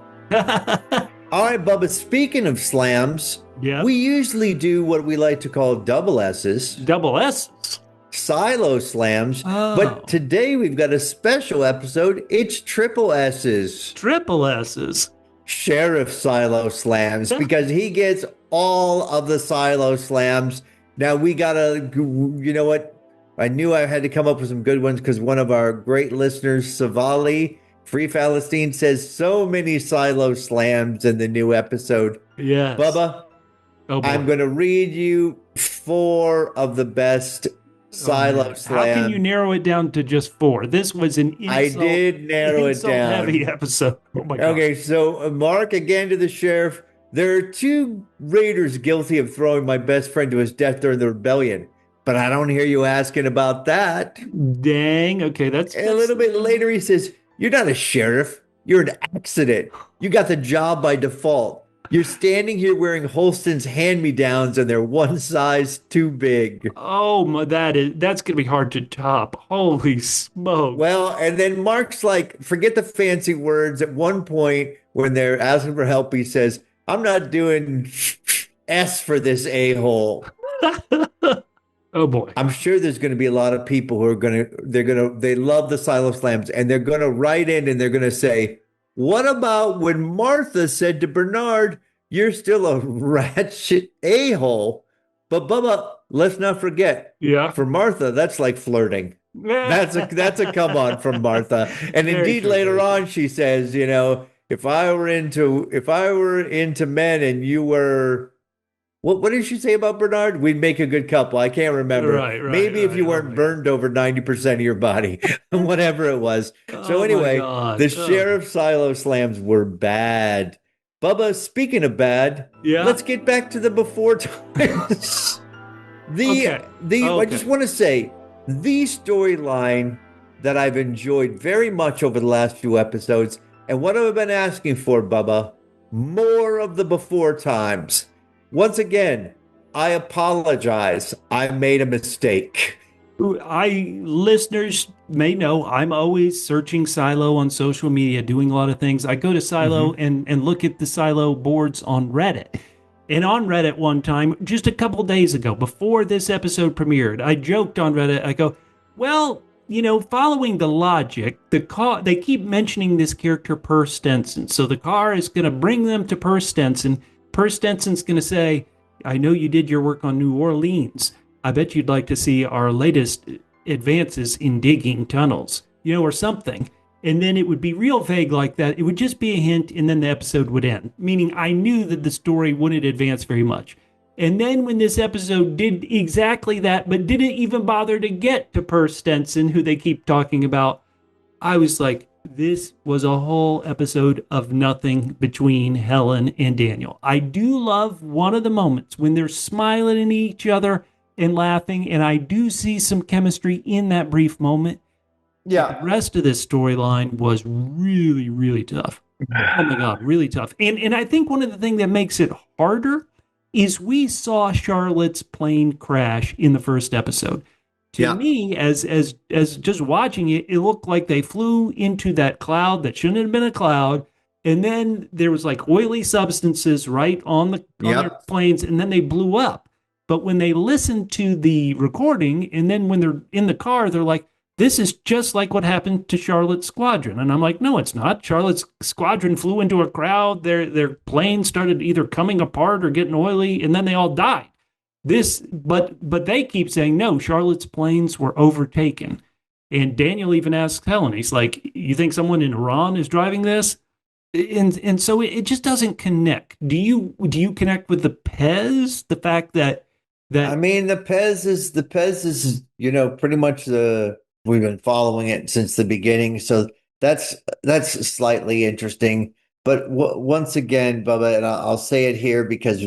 All right, Bubba, speaking of slams, we usually do what we like to call double S's. Double S's? Silo slams. Oh. But today we've got a special episode. It's triple S's. Triple S's. Sheriff Silo slams, because he gets all of the Silo slams. Now we gotta, you know what? I knew I had to come up with some good ones, because one of our great listeners, Savali, Free Palestine, says so many Silo slams in the new episode. Yes. Bubba, I'm going to read you 4 of the best Silo slams. How can you narrow it down to just 4? This was an insult. I did narrow it down. Heavy episode. Oh my God. Okay, so Mark, again to the sheriff. There are 2 raiders guilty of throwing my best friend to his death during the rebellion. But I don't hear you asking about that. Dang. Okay, that's a little bit later, he says, "You're not a sheriff. You're an accident. You got the job by default. You're standing here wearing Holston's hand-me-downs, and they're one size too big." Oh, that's going to be hard to top. Holy smoke. Well, and then Mark's like, forget the fancy words. At one point, when they're asking for help, he says, "I'm not doing S for this a-hole." Oh boy. I'm sure there's going to be a lot of people who are they love the Silo Slams and they're going to write in and they're going to say, what about when Martha said to Bernard, you're still a ratchet a-hole? But Bubba, let's not forget, Yeah. for Martha, that's like flirting. That's a come on from Martha. And Very indeed true. later Very true. on she says, if I were into men and you were what did she say about Bernard? We'd make a good couple. I can't remember. Right. Right. Maybe if Right. you Oh weren't my God. burned over 90% of your body, whatever it was. So Oh my anyway, God. the Oh. Sheriff Silo Slams were bad. Bubba, speaking of bad, Yeah. let's get back to the before times. the Okay. the I just Okay. want to say the storyline that I've enjoyed very much over the last few episodes, and what I've been asking for, Bubba, more of the before times. Once again, I apologize. I made a mistake. Listeners may know I'm always searching Silo on social media, doing a lot of things. I go to Silo Mm-hmm. and look at the Silo boards on Reddit. And on Reddit one time, just a couple days ago, before this episode premiered, I joked on Reddit. I go, well, following the logic, the car they keep mentioning this character Per Stenson. So the car is going to bring them to Per Stenson. Per Stenson's going to say, I know you did your work on New Orleans. I bet you'd like to see our latest advances in digging tunnels, or something. And then it would be real vague like that. It would just be a hint, and then the episode would end. Meaning I knew that the story wouldn't advance very much. And then when this episode did exactly that, but didn't even bother to get to Per Stenson, who they keep talking about, I was like, this was a whole episode of nothing between Helen and Daniel. I do love one of the moments when they're smiling at each other and laughing, and I do see some chemistry in that brief moment. The Yeah. rest of this storyline was really, really tough. Oh my God, really tough. And I think one of the things that makes it harder is we saw Charlotte's plane crash in the first episode. To Yeah. me, as just watching it, it looked like they flew into that cloud that shouldn't have been a cloud. And then there was like oily substances right on their Yep. planes, and then they blew up. But when they listen to the recording, and then when they're in the car, they're like, this is just like what happened to Charlotte's squadron. And I'm like, no, it's not. Charlotte's squadron flew into a crowd. Their plane started either coming apart or getting oily, and then they all died. But they keep saying no. Charlotte's planes were overtaken, and Daniel even asks Helen. He's like, "You think someone in Iran is driving this?" And so it just doesn't connect. Do you connect with the Pez? The fact that I that mean, the Pez is, pretty much we've been following it since the beginning, so that's slightly interesting. But once again, Bubba, and I'll say it here because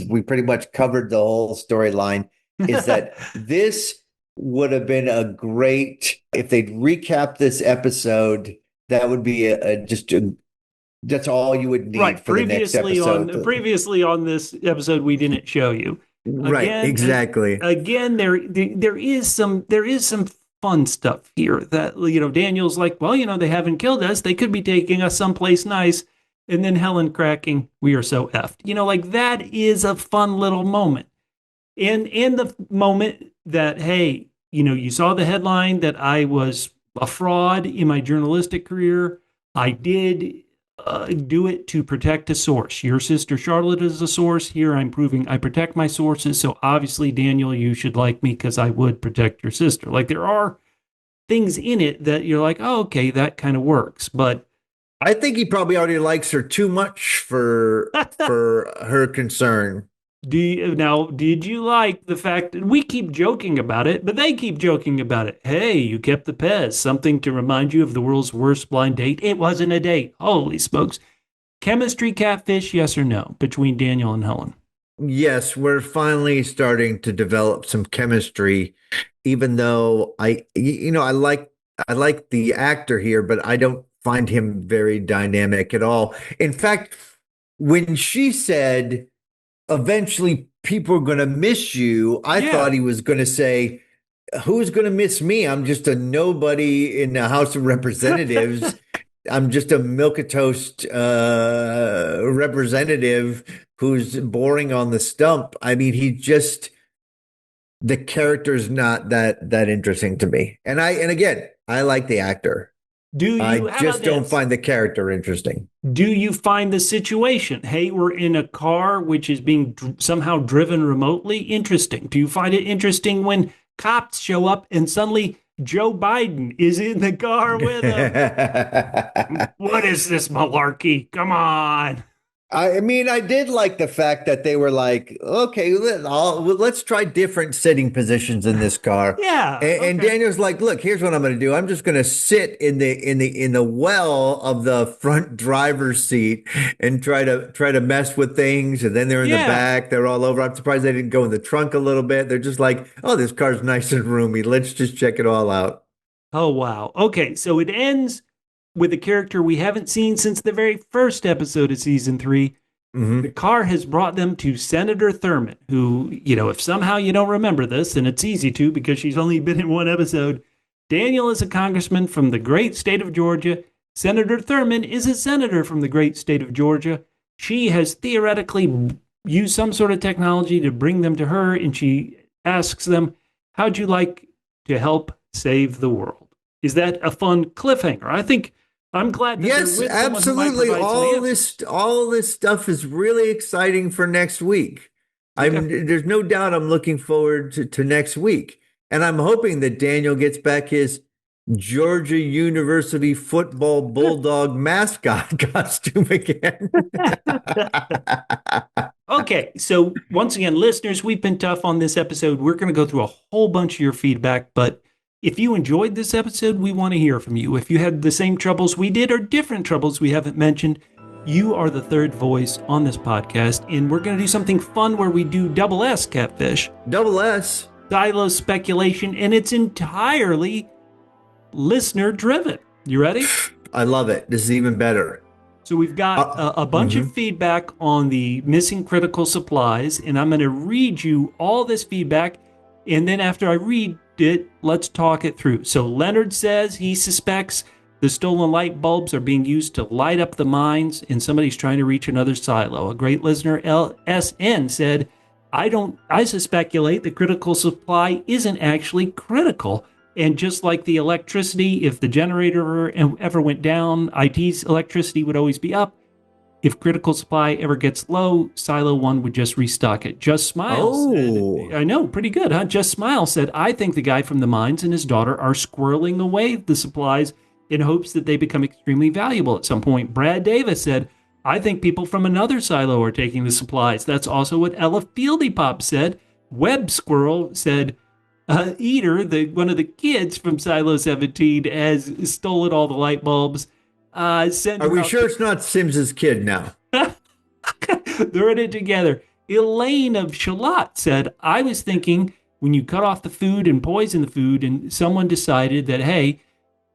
we pretty much covered the whole storyline, is that this would have been a great if they'd recap this episode. That would be that's all you would need right for the next episode. previously on this episode we didn't show you Right, again. exactly. Again, there is some fun stuff here that Daniel's like, well, they haven't killed us, they could be taking us someplace nice, and then Helen cracking, we are so effed, like that is a fun little moment. And the moment that, hey, you saw the headline that I was a fraud in my journalistic career. I did do it to protect a source. Your sister Charlotte is a source. Here I'm proving I protect my sources. So obviously, Daniel, you should like me because I would protect your sister. Like there are things in it that you're like, oh, okay, that kind of works. But I think he probably already likes her too much for her concern. now, did you like the fact that we keep joking about it, but they keep joking about it? Hey, you kept the Pez, something to remind you of the world's worst blind date. It wasn't a date. Holy smokes. Chemistry catfish, yes or no, between Daniel and Helen? Yes, we're finally starting to develop some chemistry, even though I like the actor here, but I don't find him very dynamic at all. In fact, when she said eventually people are going to miss you, I Yeah. thought he was going to say, who's going to miss me? I'm just a nobody in the House of Representatives. I'm just a milquetoast representative who's boring on the stump. I mean, the character's not that interesting to me. And again, I like the actor. I How about just don't this? find the character interesting. Do you find the situation, hey, we're in a car which is being somehow driven remotely, interesting? Do you find it interesting when cops show up and suddenly Joe Biden is in the car with them? What is this malarkey? Come on. I mean, I did like the fact that they were like, okay, let's try different sitting positions in this car. Yeah. And Okay. Daniel's like, look, here's what I'm going to do. I'm just going to sit in the well of the front driver's seat and try to mess with things. And then they're in the Yeah. back. They're all over. I'm surprised they didn't go in the trunk a little bit. They're just like, oh, this car's nice and roomy. Let's just check it all out. Oh, wow. Okay. So it ends with a character we haven't seen since the very first episode of season 3. The Hmm. car has brought them to Senator Thurman, who, if somehow you don't remember this, and it's easy to because she's only been in one episode, Daniel is a congressman from the great state of Georgia. Senator Thurman is a senator from the great state of Georgia. She has theoretically used some sort of technology to bring them to her, and she asks them, how'd you like to help save the world? Is that a fun cliffhanger? I think I'm glad that they're Yes, with someone who might absolutely. provide some answers. All this stuff is really exciting for next week. Okay. There's no doubt I'm looking forward to next week. And I'm hoping that Daniel gets back his Georgia University football bulldog mascot costume again. Okay, so once again, listeners, we've been tough on this episode. We're going to go through a whole bunch of your feedback, but if you enjoyed this episode, we want to hear from you. If you had the same troubles we did or different troubles we haven't mentioned, you are the third voice on this podcast, and we're going to do something fun where we do double S Catfish, Double S. silo speculation, and it's entirely listener driven. You ready? I love it. This is even better. So we've got a bunch of feedback on the missing critical supplies, and I'm going to read you all this feedback, and then after I read it, let's talk it through. So Leonard says he suspects the stolen light bulbs are being used to light up the mines, and somebody's trying to reach another silo. A great listener, LSN, said, I speculate the critical supply isn't actually critical. And just like the electricity, if the generator ever went down, IT's electricity would always be up. If critical supply ever gets low, Silo 1 would just restock it. Just Smile said, I know, pretty good, huh? Just Smile said, I think the guy from the mines and his daughter are squirreling away the supplies in hopes that they become extremely valuable at some point. Brad Davis said, I think people from another silo are taking the supplies. That's also what Ella Fieldy Pop said. Web Squirrel said, Eater, one of the kids from Silo 17, has stolen all the light bulbs. Are we sure it's not Sims's kid now? They're in it together. Elaine of Shalott said, I was thinking when you cut off the food and poison the food, and someone decided that, hey,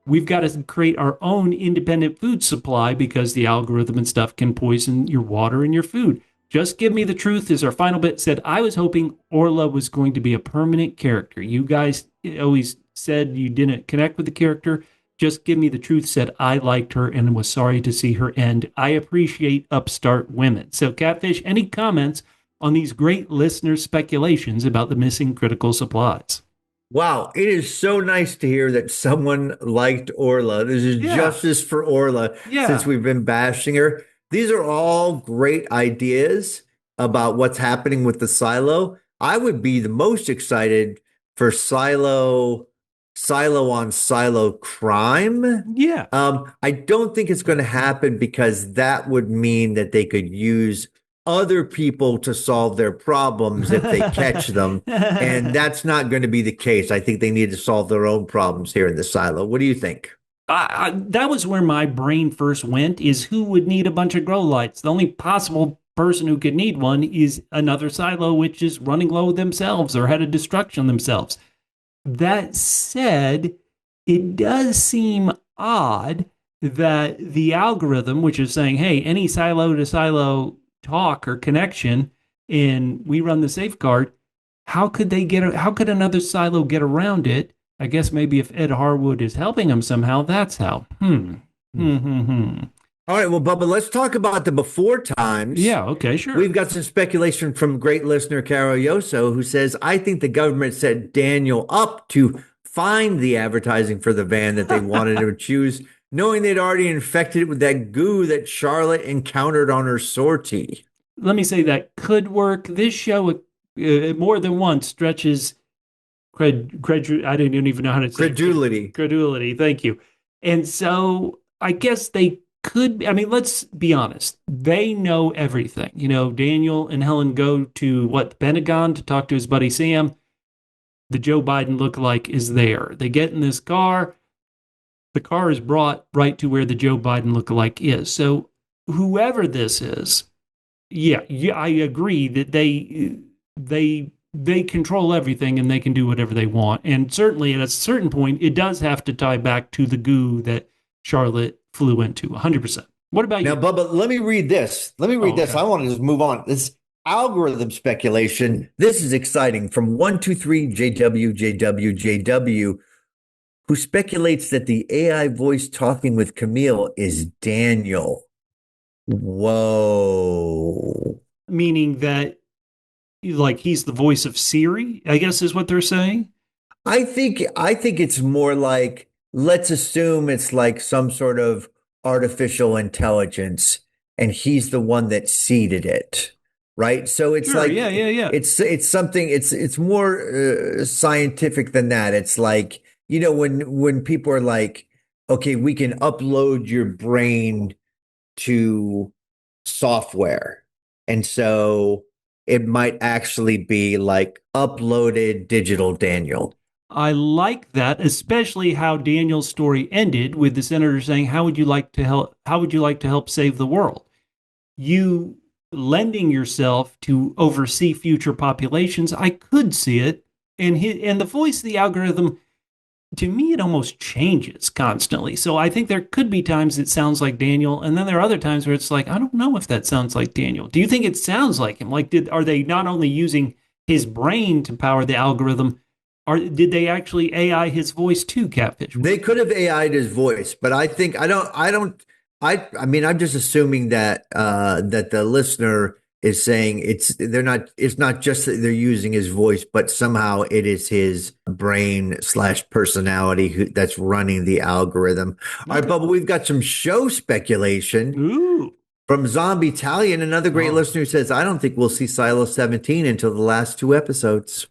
we've got to create our own independent food supply because the algorithm and stuff can poison your water and your food. Just Give Me the Truth is our final bit. Said, I was hoping Orla was going to be a permanent character. You guys always said you didn't connect with the character. Just Give Me the Truth said, I liked her and was sorry to see her end. I appreciate upstart women. So, Catfish, any comments on these great listener speculations about the missing critical supplies? Wow, it is so nice to hear that someone liked Orla. This is justice for Orla since we've been bashing her. These are all great ideas about what's happening with the silo. I would be the most excited for silo on silo crime. Yeah. I don't think it's going to happen because that would mean that they could use other people to solve their problems if they catch them. And that's not going to be the case. I think they need to solve their own problems here in the silo. What do you think? That was where my brain first went, is who would need a bunch of grow lights? The only possible person who could need one is another silo, which is running low themselves or headed destruction themselves. That said, it does seem odd that the algorithm, which is saying, hey, any silo to silo talk or connection, and we run the safeguard, how could another silo get around it? I guess maybe if Ed Harwood is helping him somehow, that's how. All right, well, Bubba, let's talk about the before times. Yeah, okay, sure. We've got some speculation from great listener Caro Yoso, who says, I think the government set Daniel up to find the advertising for the van that they wanted to choose, knowing they'd already infected it with that goo that Charlotte encountered on her sortie. Let me say that could work. This show, more than once, stretches I didn't even know how to say Credulity. credulity. Thank you. And so I guess they could. I mean, let's be honest. They know everything. You know, Daniel and Helen go to the Pentagon to talk to his buddy Sam. The Joe Biden lookalike is there. They get in this car. The car is brought right to where the Joe Biden lookalike is. So whoever this is, yeah, I agree that they control everything and they can do whatever they want. And certainly at a certain point, it does have to tie back to the goo that Charlotte flew into 100%. What about Now, you? Bubba, let me read this. Okay. I want to just move on. This algorithm speculation. This is exciting from 123 JW, who speculates that the AI voice talking with Camille is Daniel. Whoa. Meaning that like he's the voice of Siri, I guess is what they're saying. I think it's more like, let's assume it's like some sort of artificial intelligence and he's the one that seeded it. Right? So it's Sure, like yeah. it's something it's more scientific than that. It's like, when people are like, okay, we can upload your brain to software. And so it might actually be like uploaded digital Daniel. I like that, especially how Daniel's story ended with the senator saying, "How would you like to help? How would you like to help save the world?" You lending yourself to oversee future populations, I could see it. And the voice of the algorithm, to me, it almost changes constantly. So I think there could be times it sounds like Daniel, and then there are other times where it's like, I don't know if that sounds like Daniel. Do you think it sounds like him? Like, are they not only using his brain to power the algorithm, or did they actually AI his voice too, Catfish? They could have AI'd his voice, but I mean, I'm just assuming that that the listener is saying it's not just that they're using his voice, but somehow it is his brain / personality that's running the algorithm. All right, Okay. Bubba, we've got some show speculation Ooh. from Zombie Italian, another great Oh. listener who says, I don't think we'll see Silo 17 until the last two episodes.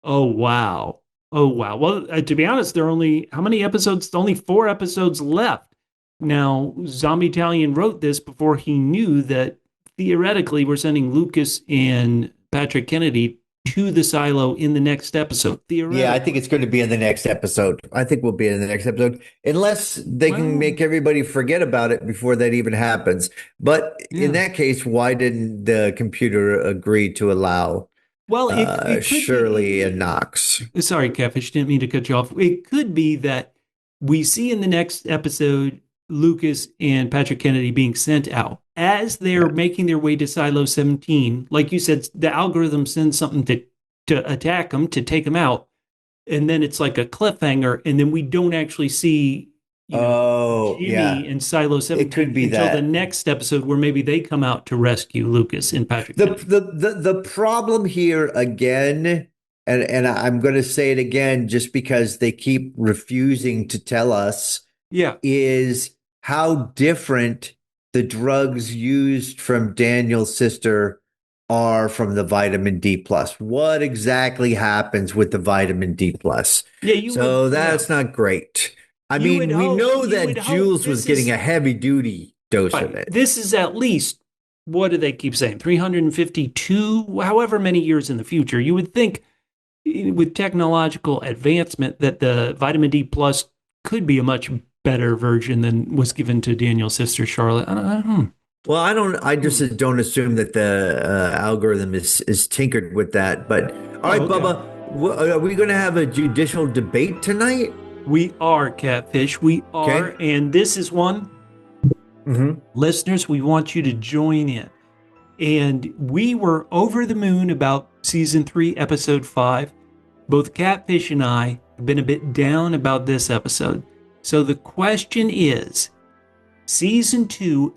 Oh, wow. Oh, wow. Well, to be honest, there are only how many episodes? Only 4 episodes left. Now, Zombie Italian wrote this before he knew that theoretically we're sending Lucas and Patrick Kennedy to the silo in the next episode. Yeah, I think it's going to be in the next episode. I think we'll be in the next episode, unless they can make everybody forget about it before that even happens. But in that case, why didn't the computer agree to allow Well, it could Shirley be. and Knox? Sorry, Catfish, didn't mean to cut you off. It could be that we see in the next episode Lucas and Patrick Kennedy being sent out. As they're making their way to Silo 17, like you said, the algorithm sends something to attack them, to take them out. And then it's like a cliffhanger. And then we don't actually see Jimmy in Silo 17 It could be until that. the next episode where maybe they come out to rescue Lucas and Patrick The, Kennedy. the problem here again, and I'm going to say it again just because they keep refusing to tell us, is how different the drugs used from Daniel's sister are from the vitamin D plus. What exactly happens with the vitamin D plus? So that's not great. I mean, we know that Jules was getting a heavy duty dose of it. This is at least, what do they keep saying? 352, however many years in the future. You would think with technological advancement that the vitamin D plus could be a much better version than was given to Daniel's sister Charlotte. I don't know. Well, I just don't assume that the algorithm is tinkered with that. But all right, Bubba, are we going to have a judicial debate tonight? We are, Catfish. We are. Okay. And this is one. Listeners, we want you to join in. And we were over the moon about season 3, episode 5. Both Catfish and I have been a bit down about this episode. So the question is, Season 2,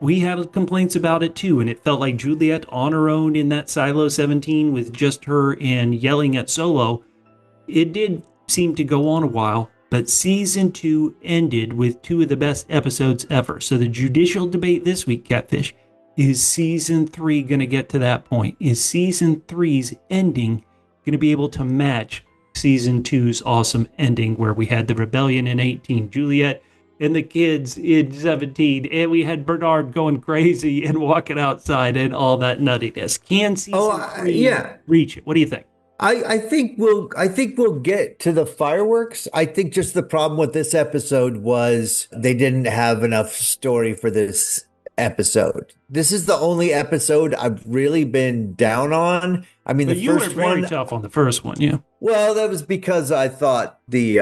we had complaints about it too, and it felt like Juliette on her own in that Silo 17 with just her and yelling at Solo. It did seem to go on a while, but season 2 ended with 2 of the best episodes ever. So the judicial debate this week, Catfish, is season 3 going to get to that point? Is season 3's ending going to be able to match season 2's awesome ending where we had the rebellion in 18, Juliette and the kids in 17, and we had Bernard going crazy and walking outside and all that nuttiness? Can season 3 reach it? What do you think? I think we'll get to the fireworks. I think just the problem with this episode was they didn't have enough story for this episode. This is the only episode I've really been down on. I mean, but the first you were very one, tough on the first one, yeah. Well, that was because I thought the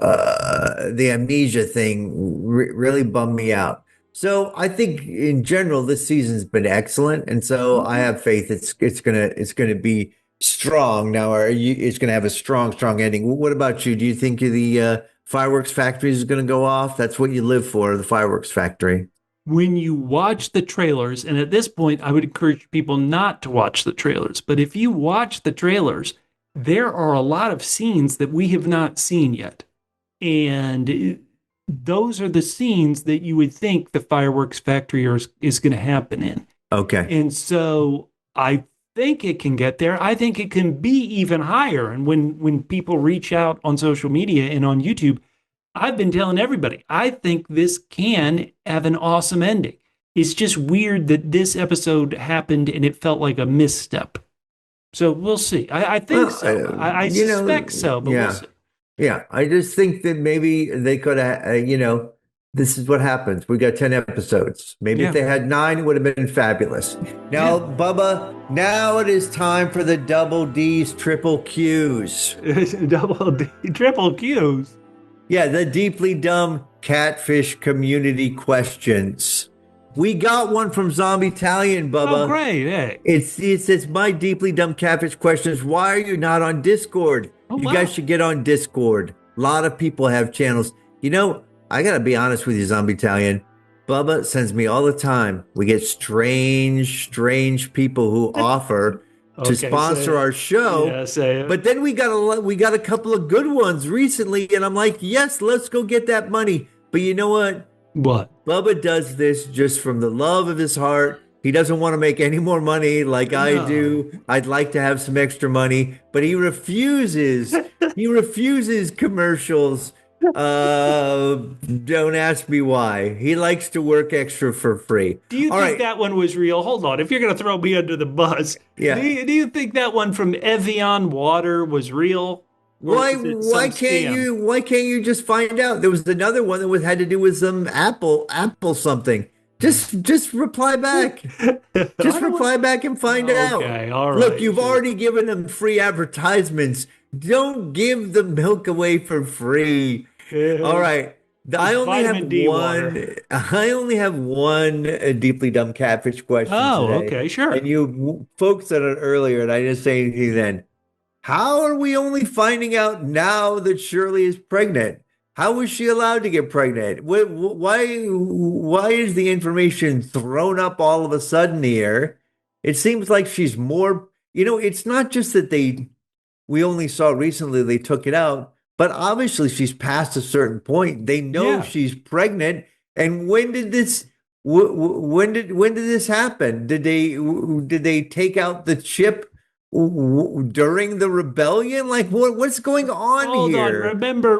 amnesia thing really bummed me out. So I think in general this season's been excellent, and so I have faith it's gonna be strong. Now, it's gonna have a strong ending. What about you? Do you think the fireworks factory is gonna go off? That's what you live for, the fireworks factory. When you watch the trailers, and at this point, I would encourage people not to watch the trailers, but if you watch the trailers, there are a lot of scenes that we have not seen yet. And those are the scenes that you would think the fireworks factory is going to happen in. Okay. And so I think it can get there. I think it can be even higher. And when people reach out on social media and on YouTube, I've been telling everybody, I think this can have an awesome ending. It's just weird that this episode happened and it felt like a misstep. So we'll see. I think so. I suspect so, but we'll see. Yeah, I just think that maybe they could have, this is what happens. We got 10 episodes. Maybe if they had 9, it would have been fabulous. Now, Bubba, now it is time for the double D's, triple Q's. Double D, triple Q's? Yeah, the deeply dumb catfish community questions. We got one from Zombie Italian, Bubba. Oh, great. Hey. It's my deeply dumb catfish questions. Why are you not on Discord? You guys should get on Discord. A lot of people have channels. I got to be honest with you, Zombie Italian. Bubba sends me all the time. We get strange people who offer to sponsor our show. Yeah, say it. But then we got a couple of good ones recently, and I'm like, yes, let's go get that money. But you know what? What? Bubba does this just from the love of his heart. He doesn't want to make any more money like I do. I'd like to have some extra money, but he refuses. He refuses commercials. Don't ask me why. He likes to work extra for free. Do you think that one was real? Hold on. If you're going to throw me under the bus, do you think that one from Evian Water was real? Why can't you just find out? There was another one that had to do with some Apple something. Just reply back. Just reply back and find out. Okay, all right. Look, you've already given them free advertisements. Don't give the milk away for free. All right. I only have one deeply dumb catfish question today. Okay, sure. And you folks said it earlier, and I didn't say anything then. How are we only finding out now that Shirley is pregnant? How was she allowed to get pregnant? Why is the information thrown up all of a sudden here? It seems like she's more, it's not just that we only saw recently they took it out, but obviously she's past a certain point. They know she's pregnant. And when did this happen? Did they take out the chip during the rebellion? Like what's going on here? Hold on.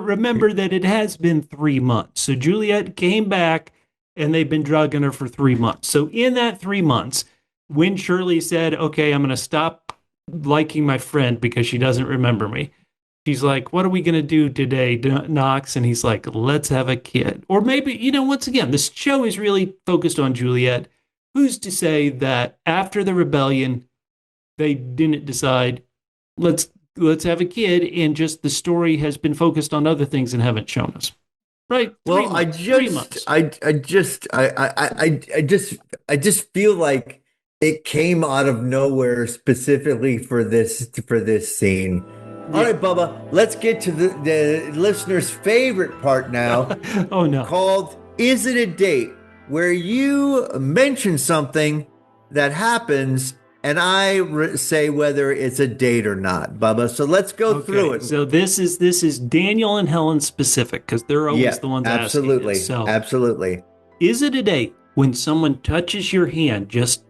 Remember that it has been 3 months. So Juliette came back and they've been drugging her for 3 months. So in that 3 months, when Shirley said, okay, I'm going to stop liking my friend because she doesn't remember me, she's like, what are we going to do today, Knox? And he's like, let's have a kid. Or maybe, once again, this show is really focused on Juliette. Who's to say that after the rebellion, they didn't decide, let's have a kid, and just the story has been focused on other things and haven't shown us. Right? Well, I just feel like it came out of nowhere specifically for this scene. All right, Bubba, let's get to the listener's favorite part now. Oh no. Called Is it a date where you mention something that happens and I say whether it's a date or not, Bubba? So let's go through it. So this is Daniel and Helen specific because they're always Yeah, the ones absolutely. asking. So absolutely. is it a date when someone touches your hand just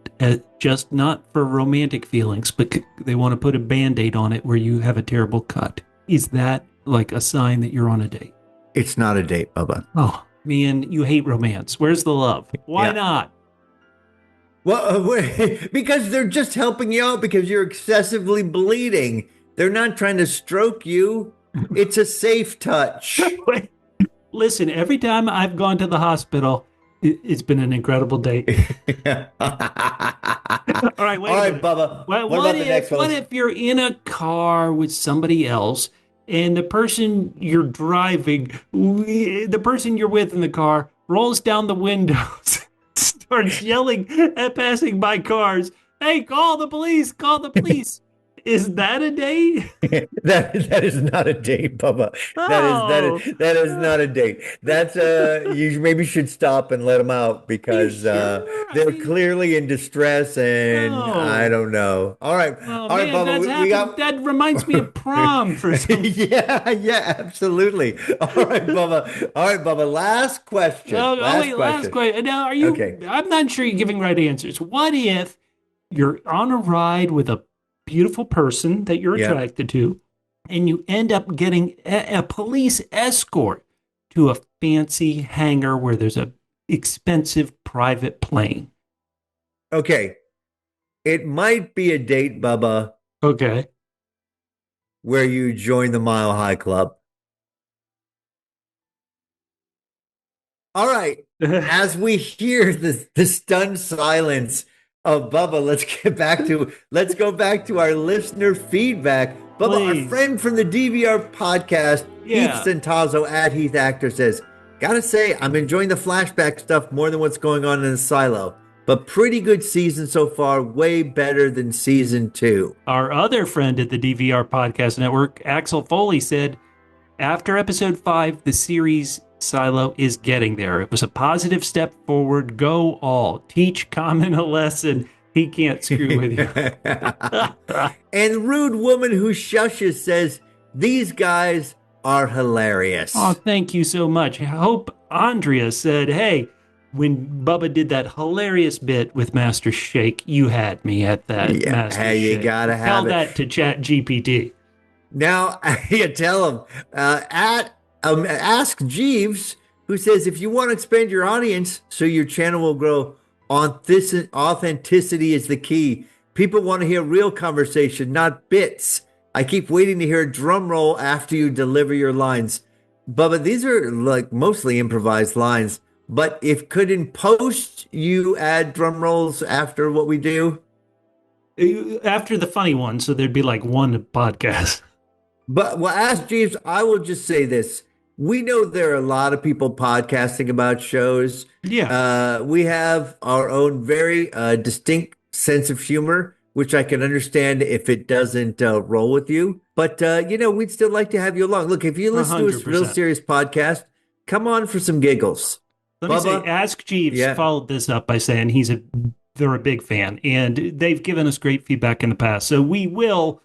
not for romantic feelings, but they want to put a Band-Aid on it where you have a terrible cut? Is that like a sign that you're on a date? It's not a date, Bubba. Oh, man, you hate romance. Where's the love? Why not? Well, because they're just helping you out because you're excessively bleeding. They're not trying to stroke you. It's a safe touch. Listen, every time I've gone to the hospital, it's been an incredible date. All right, wait. All right, Bubba. What about the next one? What if you're in a car with somebody else and the person you're driving, the person you're with in the car rolls down the windows, starts yelling at passing by cars, "Hey, call the police, call the police." Is that a date? that is not a date, Bubba. That is not a date. That's you maybe should stop and let them out because they're clearly in distress and I don't know. All right, all right, Bubba. That reminds me of prom for some. yeah, absolutely. All right, Bubba. Last question. Last question. Now, are you? Okay. I'm not sure you're giving right answers. What if you're on a ride with a beautiful person that you're attracted to, and you end up getting a police escort to a fancy hangar where there's a expensive private plane? Okay. It might be a date, Bubba. Okay. Where you join the Mile High Club. All right. As we hear the stunned silence of Bubba, let's go back to our listener feedback. Bubba, Please. Our friend from the DVR podcast, Heath Centazzo at Heath Actor says, "Gotta say, I'm enjoying the flashback stuff more than what's going on in the silo. But pretty good season so far, way better than season 2. Our other friend at the DVR podcast network, Axel Foley, said, after episode 5, the series Silo is getting there. It was a positive step forward. Go all. Teach Common a lesson. He can't screw with you. And Rude Woman Who Shushes says, these guys are hilarious. Oh, thank you so much. Hope Andrea said, hey, when Bubba did that hilarious bit with Master Shake, you had me at that. Master Hey, you Shake. gotta have Tell it. that to ChatGPT. Now, you tell him, ask Jeeves, who says, if you want to expand your audience so your channel will grow, authenticity is the key. People want to hear real conversation, not bits. I keep waiting to hear a drum roll after you deliver your lines. Bubba, these are like mostly improvised lines. But if could in post you add drum rolls after what we do? After the funny one, so there'd be like one podcast. But well, ask Jeeves, I will just say this. We know there are a lot of people podcasting about shows. Yeah. We have our own very distinct sense of humor, which I can understand if it doesn't roll with you. But, we'd still like to have you along. Look, if you listen 100%. to a real serious podcast, come on for some giggles. Let me say, Ask Jeeves followed this up by saying they're a big fan, and they've given us great feedback in the past. So we will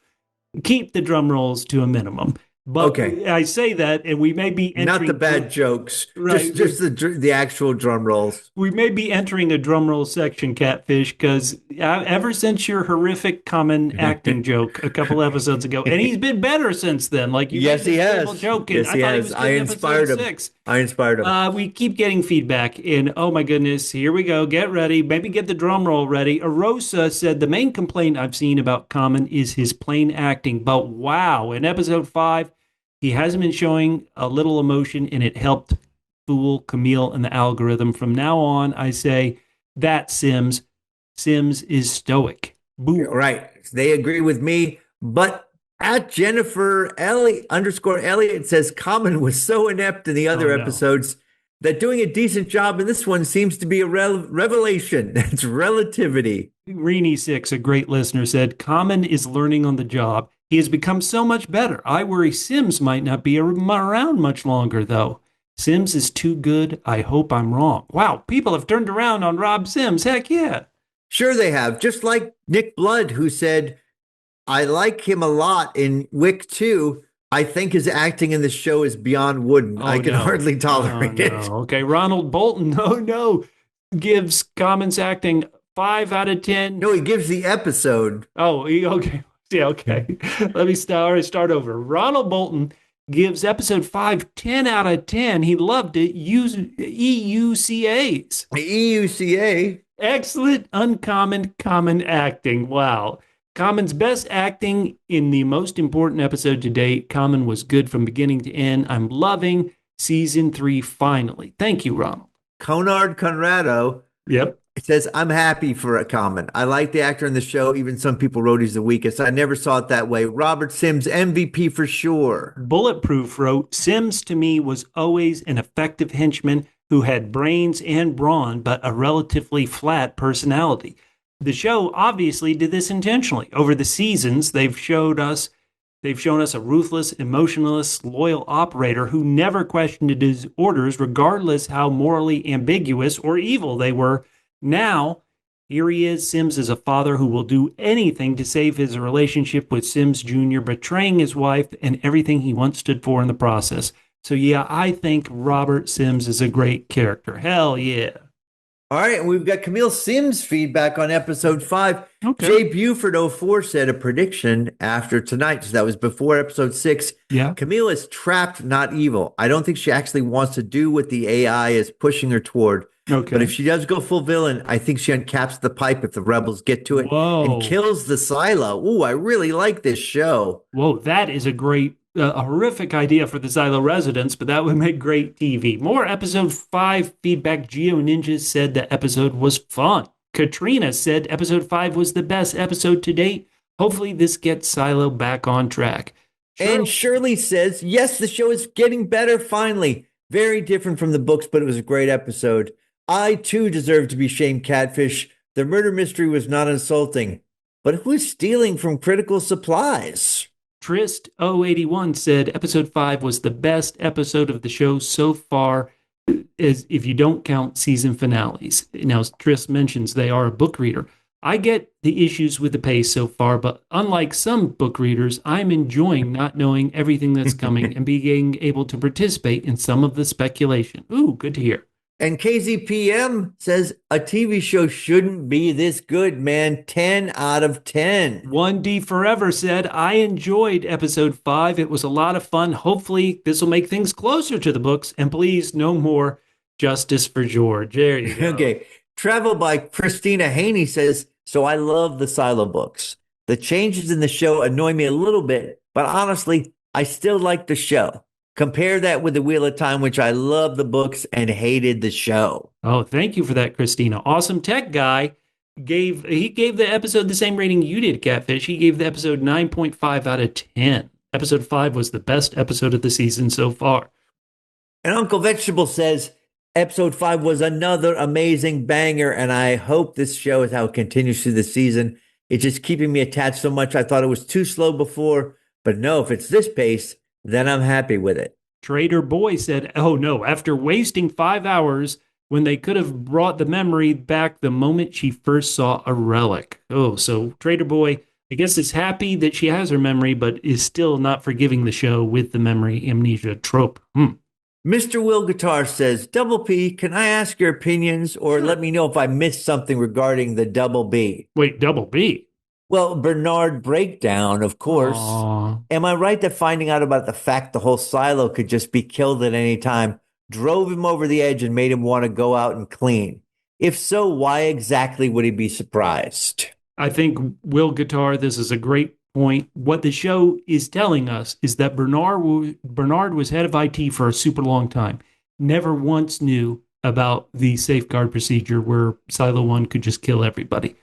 keep the drum rolls to a minimum. But okay. I say that, and we may be entering... Not the bad jokes, right. just the actual drum rolls. We may be entering a drum roll section, Catfish, because ever since your horrific common acting joke a couple episodes ago, and he's been better since then. Like yes, he has. Joke, yes, he has. I inspired him. 6. I inspired him. We keep getting feedback, and oh my goodness, here we go. Get ready. Maybe get the drum roll ready. Arosa said the main complaint I've seen about Common is his plain acting, but wow, in episode 5, he hasn't been showing a little emotion, and it helped fool Camille and the algorithm. From now on, I say that Sims is stoic. Boo. Right. They agree with me, but at Jennifer _Elliott says Common was so inept in the other episodes that doing a decent job in this one seems to be a revelation. That's relativity. Reenie6, a great listener, said Common is learning on the job. He has become so much better. I worry Sims might not be around much longer, though. Sims is too good. I hope I'm wrong. Wow, people have turned around on Rob Sims. Heck yeah. Sure, they have. Just like Nick Blood, who said, I like him a lot in Wick 2. I think his acting in the show is beyond wooden. Oh I can no. hardly Oh tolerate it. no. Okay, Ronald Bolton. Oh no. Gives Common's acting 5 out of 10. No, he gives the episode. Oh, okay. Yeah, okay. Let me start over. Ronald Bolton gives episode 5 10 out of 10. He loved it. Use EUCAs. The EUCA. Excellent, uncommon, common acting. Wow. Common's best acting in the most important episode to date. Common was good from beginning to end. I'm loving season 3 finally. Thank you, Ronald. Conrad Conrado. Yep. It says, I'm happy for a Common. I like the actor in the show. Even some people wrote he's the weakest. I never saw it that way. Robert Sims, MVP for sure. Bulletproof wrote, Sims to me was always an effective henchman who had brains and brawn, but a relatively flat personality. The show obviously did this intentionally. Over the seasons, they've shown us a ruthless, emotionless, loyal operator who never questioned his orders, regardless how morally ambiguous or evil they were. Now, here he is. Sims is a father who will do anything to save his relationship with Sims Jr., betraying his wife and everything he once stood for in the process. So, yeah, I think Robert Sims is a great character. Hell yeah. All right, and we've got Camille Sims feedback on episode 5. Okay. Jay Buford 04 said a prediction after tonight. So that was before episode 6. Yeah. Camille is trapped, not evil. I don't think she actually wants to do what the AI is pushing her toward. Okay. But if she does go full villain, I think she uncaps the pipe if the rebels get to it and kills the silo. Ooh, I really like this show. Whoa, that is a horrific idea for the Silo residents, but that would make great TV. More episode 5 feedback. Geo Ninja said the episode was fun. Katrina said episode 5 was the best episode to date. Hopefully this gets Silo back on track. And Shirley says, yes, the show is getting better finally. Very different from the books, but it was a great episode. I, too, deserve to be shamed, Catfish. The murder mystery was not insulting. But who's stealing from critical supplies? Trist081 said episode 5 was the best episode of the show so far, as if you don't count season finales. Now, Trist mentions they are a book reader. I get the issues with the pace so far, but unlike some book readers, I'm enjoying not knowing everything that's coming and being able to participate in some of the speculation. Ooh, good to hear. And KZPM says a TV show shouldn't be this good, man. 10 out of 10. 1D Forever said, I enjoyed episode 5. It was a lot of fun. Hopefully this will make things closer to the books. And please, no more Justice for George. There you go. Okay. Travel by Christina Haney says, so I love the Silo books. The changes in the show annoy me a little bit, but honestly, I still like the show. Compare that with The Wheel of Time, which I love the books and hated the show. Oh, thank you for that, Christina. Awesome Tech Guy gave the episode the same rating you did, Catfish. He gave the episode 9.5 out of 10. Episode 5 was the best episode of the season so far. And Uncle Vegetable says, episode 5 was another amazing banger, and I hope this show is how it continues through the season. It's just keeping me attached so much. I thought it was too slow before, but no, if it's this pace, then I'm happy with it. Trader Boy said, oh no, after wasting 5 hours when they could have brought the memory back the moment she first saw a relic. Oh, so Trader Boy, I guess, is happy that she has her memory, but is still not forgiving the show with the memory amnesia trope. Mr. Will Guitar says, Double P, can I ask your opinions or let me know if I missed something regarding the Double B? Wait, Double B? Well, Bernard Breakdown, of course. Aww. Am I right that finding out about the fact the whole silo could just be killed at any time drove him over the edge and made him want to go out and clean? If so, why exactly would he be surprised? I think, Will Guitar, this is a great point. What the show is telling us is that Bernard was head of IT for a super long time. Never once knew about the safeguard procedure where Silo 1 could just kill everybody.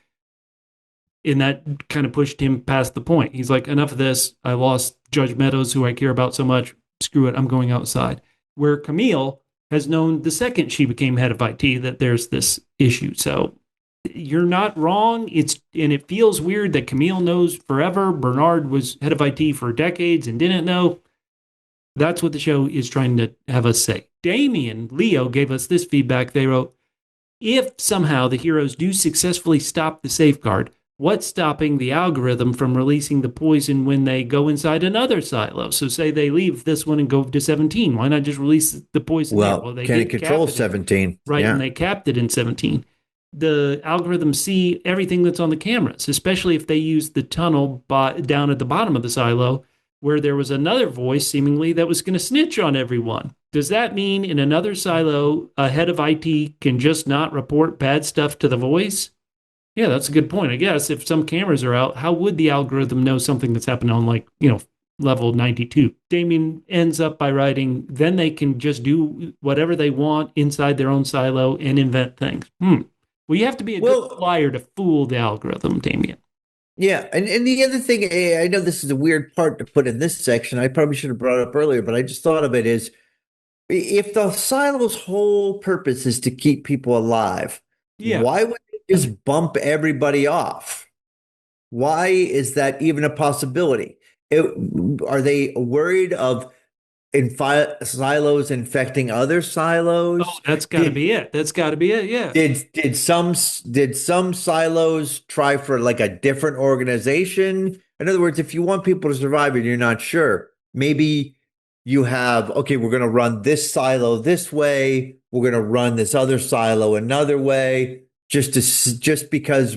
And that kind of pushed him past the point. He's like, enough of this. I lost Judge Meadows, who I care about so much. Screw it. I'm going outside. Where Camille has known the second she became head of IT that there's this issue. So you're not wrong. And it feels weird that Camille knows forever. Bernard was head of IT for decades and didn't know. That's what the show is trying to have us say. Damien Leo gave us this feedback. They wrote, if somehow the heroes do successfully stop the safeguard, what's stopping the algorithm from releasing the poison when they go inside another silo? So say they leave this one and go to 17. Why not just release the poison there? Well, They can it did control cap it 17? right, Yeah. and they capped it in 17. The algorithms see everything that's on the cameras, especially if they use the tunnel down at the bottom of the silo where there was another voice seemingly that was going to snitch on everyone. Does that mean in another silo, a head of IT can just not report bad stuff to the voice? Yeah, that's a good point. I guess if some cameras are out, how would the algorithm know something that's happened on level 92? Damien ends up by writing, then they can just do whatever they want inside their own silo and invent things. Well, you have to be a good liar to fool the algorithm, Damien. Yeah, and the other thing, I know this is a weird part to put in this section. I probably should have brought it up earlier, but I just thought of it is if the silo's whole purpose is to keep people alive, why would they just bump everybody off? Why is that even a possibility? Are they worried of silos infecting other silos? Oh, that's got to be it. That's got to be it. Yeah. Did some silos try for like a different organization? In other words, if you want people to survive and you're not sure, maybe you have, okay, we're going to run this silo this way, we're going to run this other silo another way, just because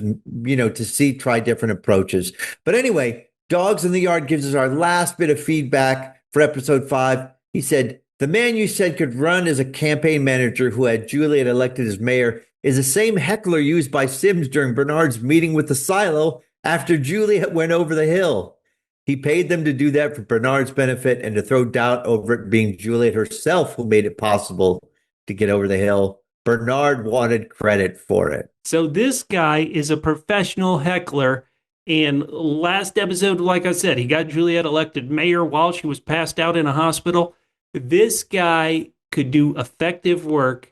try different approaches. But anyway, Dogs in the Yard gives us our last bit of feedback for episode 5. He said, the man you said could run as a campaign manager who had Juliette elected as mayor is the same heckler used by Sims during Bernard's meeting with the silo after Juliette went over the hill. He paid them to do that for Bernard's benefit and to throw doubt over it being Juliette herself who made it possible to get over the hill. Bernard wanted credit for it. So this guy is a professional heckler. And last episode, like I said, he got Juliette elected mayor while she was passed out in a hospital. This guy could do effective work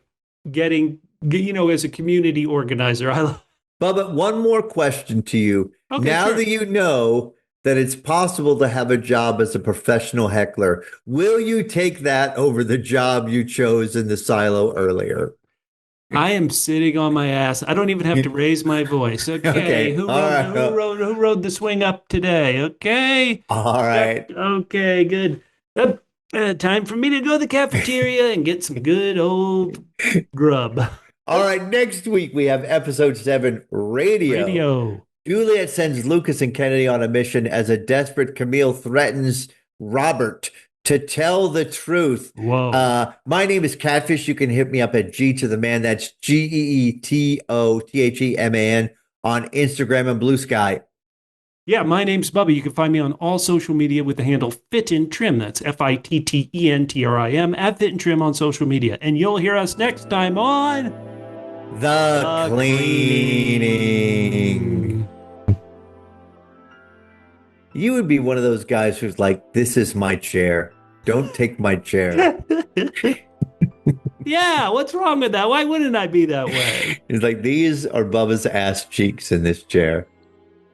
getting, as a community organizer. Bubba, one more question to you. Okay, now sure. That you know that it's possible to have a job as a professional heckler, will you take that over the job you chose in the silo earlier? I am sitting on my ass. I don't even have to raise my voice. Okay. Who rode the swing up today? Okay. All right. Okay, good. Time for me to go to the cafeteria and get some good old grub. All right. Next week, we have episode 7, Radio. Juliette sends Lucas and Kennedy on a mission as a desperate Camille threatens Robert to tell the truth. Whoa. My name is Catfish. You can hit me up at G to the Man. That's GeetoTheman on Instagram and Blue Sky. Yeah, my name's Bubba. You can find me on all social media with the handle Fit and Trim. That's FITTENTRIM at Fit and Trim on social media. And you'll hear us next time on The Cleaning. You would be one of those guys who's like, this is my chair. Don't take my chair. Yeah, what's wrong with that? Why wouldn't I be that way? It's like, these are Bubba's ass cheeks in this chair.